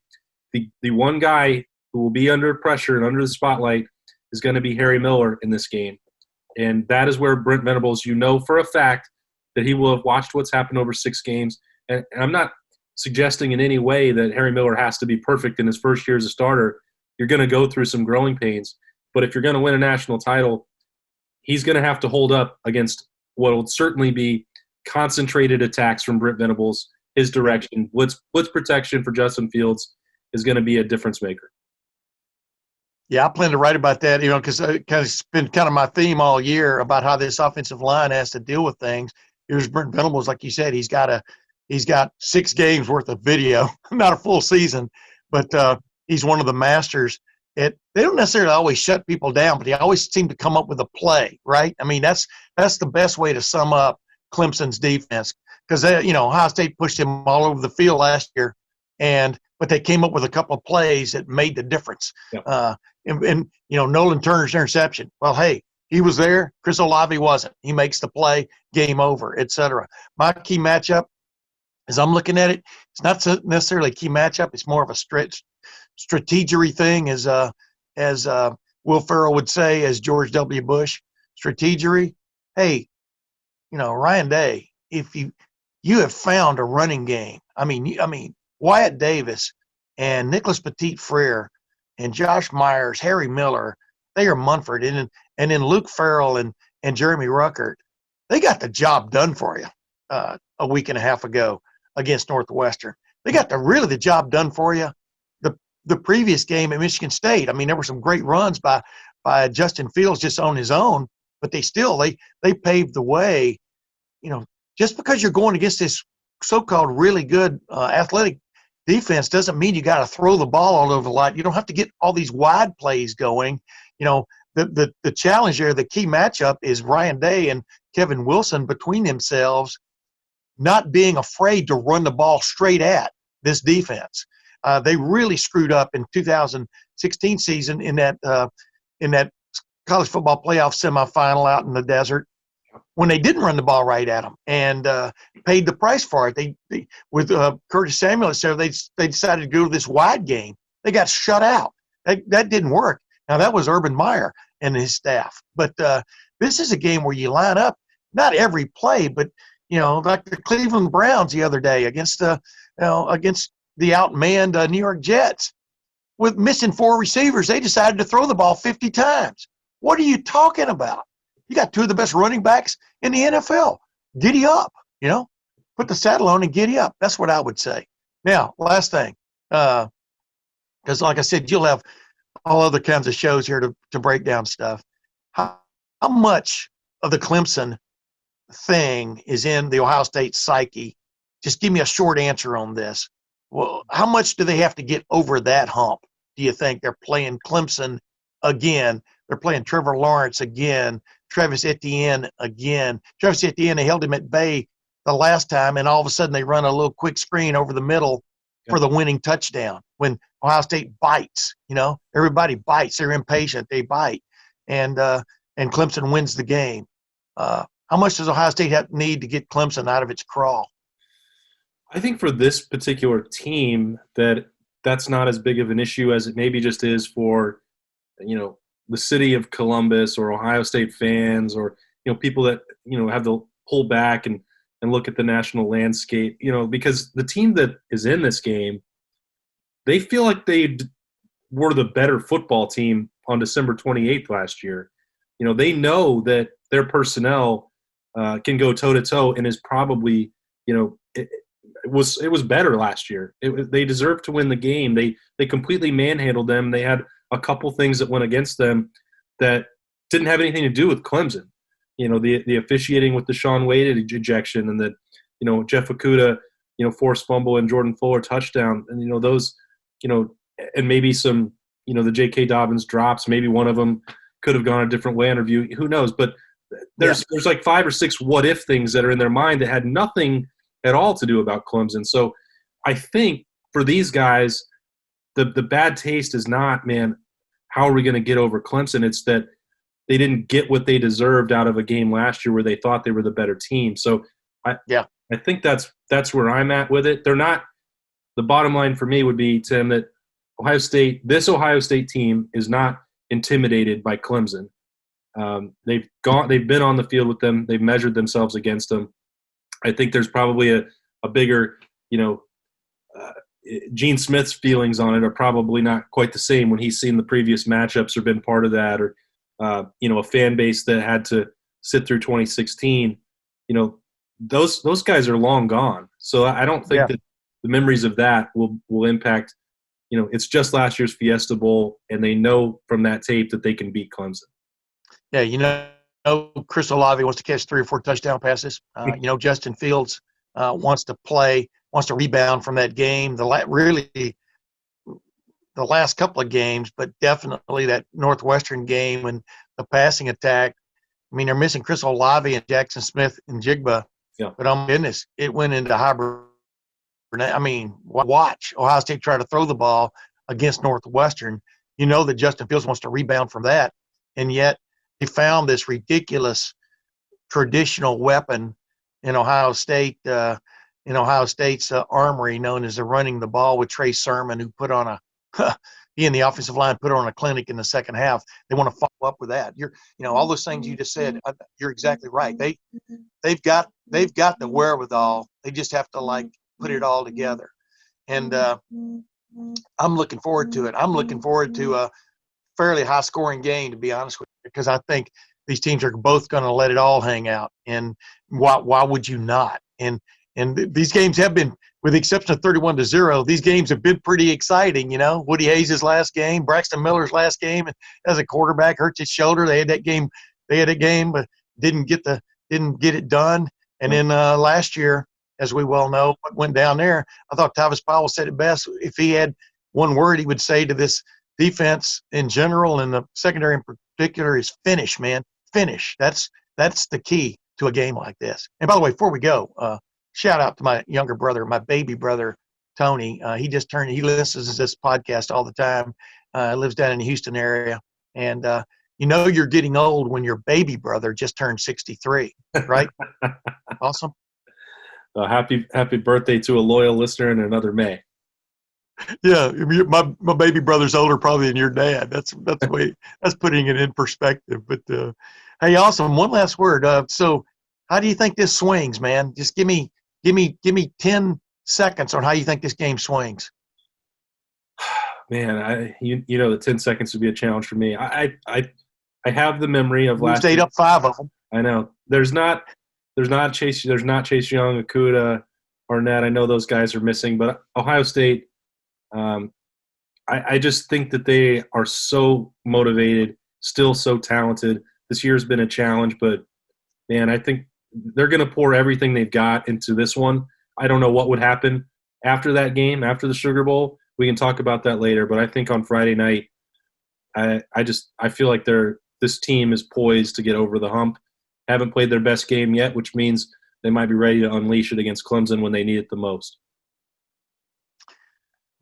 The one guy who will be under pressure and under the spotlight is going to be Harry Miller in this game. And that is where Brent Venables, for a fact that he will have watched what's happened over 6 games. And I'm not suggesting in any way that Harry Miller has to be perfect in his first year as a starter. You're going to go through some growing pains. But if you're going to win a national title, he's going to have to hold up against what will certainly be concentrated attacks from Brent Venables, his direction. Blitz protection for Justin Fields is going to be a difference maker. Yeah, I plan to write about that, because it's been kind of my theme all year about how this offensive line has to deal with things. Here's Brent Venables, like you said, he's got 6 games worth of video, not a full season, but he's one of the masters. They don't necessarily always shut people down, but he always seemed to come up with a play, right? I mean, that's the best way to sum up Clemson's defense, because Ohio State pushed him all over the field last year, but they came up with a couple of plays that made the difference. Yeah. And Nolan Turner's interception. Well, hey, he was there. Chris Olave wasn't. He makes the play, game over, etc. My key matchup, as I'm looking at it, it's not necessarily a key matchup. It's more of a strategery thing, as Will Ferrell would say, as George W. Bush. Strategery. Hey, Ryan Day, if you have found a running game. I mean, Wyatt Davis and Nicholas Petit-Frere and Josh Myers, Harry Miller, Thayer Munford, and then Luke Farrell and Jeremy Ruckert, they got the job done for you a week and a half ago against Northwestern. They got the job done for you the previous game at Michigan State. I mean, there were some great runs by Justin Fields just on his own, but they paved the way. Just because you're going against this so-called really good athletic defense doesn't mean you got to throw the ball all over the lot. You don't have to get all these wide plays going. the challenge there, the key matchup is Ryan Day and Kevin Wilson between themselves, not being afraid to run the ball straight at this defense. They really screwed up in 2016 season in that college football playoff semifinal out in the desert when they didn't run the ball right at them and paid the price for it. They with Curtis Samuel, so they decided to go to this wide game. They got shut out. That didn't work. Now, that was Urban Meyer and his staff. But this is a game where you line up, not every play, but, like the Cleveland Browns the other day against the outmanned New York Jets. With missing 4 receivers, they decided to throw the ball 50 times. What are you talking about? You got 2 of the best running backs in the NFL. Giddy up, Put the saddle on and giddy up. That's what I would say. Now, last thing, because like I said, you'll have all other kinds of shows here to break down stuff. How much of the Clemson thing is in the Ohio State psyche? Just give me a short answer on this. Well, how much do they have to get over that hump? Do you think they're playing Clemson again? They're playing Trevor Lawrence again, Travis Etienne again. Travis Etienne, they held him at bay the last time, and all of a sudden they run a little quick screen over the middle for the winning touchdown. When Ohio State bites, everybody bites. They're impatient. They bite, and Clemson wins the game. How much does Ohio State need to get Clemson out of its crawl? I think for this particular team that's not as big of an issue as it maybe just is for, the city of Columbus or Ohio State fans or, people that, have to pull back and look at the national landscape, because the team that is in this game, they feel like they were the better football team on December 28th last year. They know that their personnel can go toe-to-toe and is probably, it was better last year. They deserved to win the game. They completely manhandled them. They had a couple things that went against them that didn't have anything to do with Clemson. The officiating with the Shaun Wade ejection and the, Jeff Okudah, forced fumble and Jordan Fuller touchdown. And, those, and maybe some, the J.K. Dobbins drops, maybe one of them could have gone a different way interview. Who knows? But there's like 5 or 6 what-if things that are in their mind that had nothing at all to do about Clemson. So I think for these guys, the bad taste is not, man, how are we going to get over Clemson? It's that they didn't get what they deserved out of a game last year where they thought they were the better team. So I think that's where I'm at with it. They're not – the bottom line for me would be, Tim, that this Ohio State team is not intimidated by Clemson. They've been on the field with them. They've measured themselves against them. I think there's probably a bigger, Gene Smith's feelings on it are probably not quite the same when he's seen the previous matchups or been part of that, or a fan base that had to sit through 2016. Those guys are long gone. So I don't think that the memories of that will impact. It's just last year's Fiesta Bowl, and they know from that tape that they can beat Clemson. Yeah, Chris Olave wants to catch 3 or 4 touchdown passes. Justin Fields wants to rebound from that game. The last couple of games, but definitely that Northwestern game and the passing attack. I mean, they're missing Chris Olave and Jackson Smith and Jigba. Yeah. But oh my goodness, it went into hybrid. I mean, watch Ohio State try to throw the ball against Northwestern. That Justin Fields wants to rebound from that, and yet he found this ridiculous traditional weapon in Ohio State. In Ohio State's armory, known as the running the ball with Trey Sermon, who put on he and the offensive line put on a clinic in the second half. They want to follow up with that. All those things you just said. You're exactly right. They've got the wherewithal. They just have to put it all together. And I'm looking forward to it. I'm looking forward to a fairly high scoring game, to be honest with you, because I think these teams are both going to let it all hang out. And why would you not? And these games have been, with the exception of 31-0, these games have been pretty exciting. Woody Hayes' last game, Braxton Miller's last game as a quarterback hurts his shoulder. They had that game, but didn't get it done. And then last year, as we well know, what went down there, I thought Tyvis Powell said it best. If he had one word he would say to this defense in general and the secondary in particular is finish, man. Finish. That's the key to a game like this. And by the way, before we go, shout out to my younger brother, my baby brother, Tony. He listens to this podcast all the time. Lives down in the Houston area. And you're getting old when your baby brother just turned 63, right? Awesome. Happy birthday to a loyal listener and another May. Yeah, my baby brother's older probably than your dad. That's putting it in perspective. But hey, awesome. One last word. So, how do you think this swings, man? Just give me 10 seconds on how you think this game swings. Man, the 10 seconds would be a challenge for me. I have the memory of last. Stayed up 5 of them. I know. There's not Chase Young, Okudah, Arnett. I know those guys are missing, but Ohio State. I just think that they are so motivated, still so talented. This year's been a challenge, but man, I think they're going to pour everything they've got into this one. I don't know what would happen after that game, after the Sugar Bowl. We can talk about that later, but I think on Friday night, I feel like this team is poised to get over the hump. Haven't played their best game yet, which means they might be ready to unleash it against Clemson when they need it the most.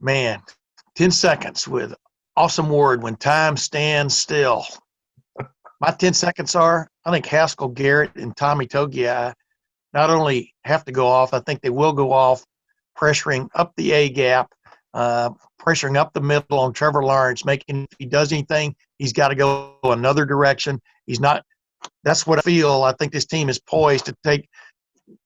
Man, 10 seconds with awesome word when time stands still. My 10 seconds are, I think Haskell Garrett and Tommy Togiai not only have to go off, I think they will go off pressuring up the A gap, pressuring up the middle on Trevor Lawrence, making if he does anything, he's got to go another direction. He's not – that's what I feel. I think this team is poised to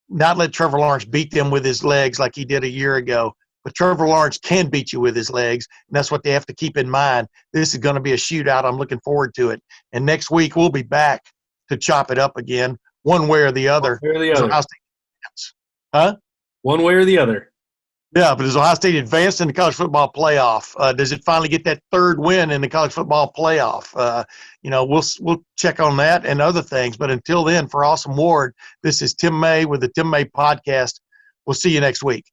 not let Trevor Lawrence beat them with his legs like he did a year ago. But Trevor Lawrence can beat you with his legs, and that's what they have to keep in mind. This is going to be a shootout. I'm looking forward to it. And next week we'll be back to chop it up again, one way or the other. One way or the other. Huh? One way or the other. Yeah, but is Ohio State advanced in the college football playoff? Does it finally get that third win in the college football playoff? We'll check on that and other things. But until then, for Awesome Ward, this is Tim May with the Tim May Podcast. We'll see you next week.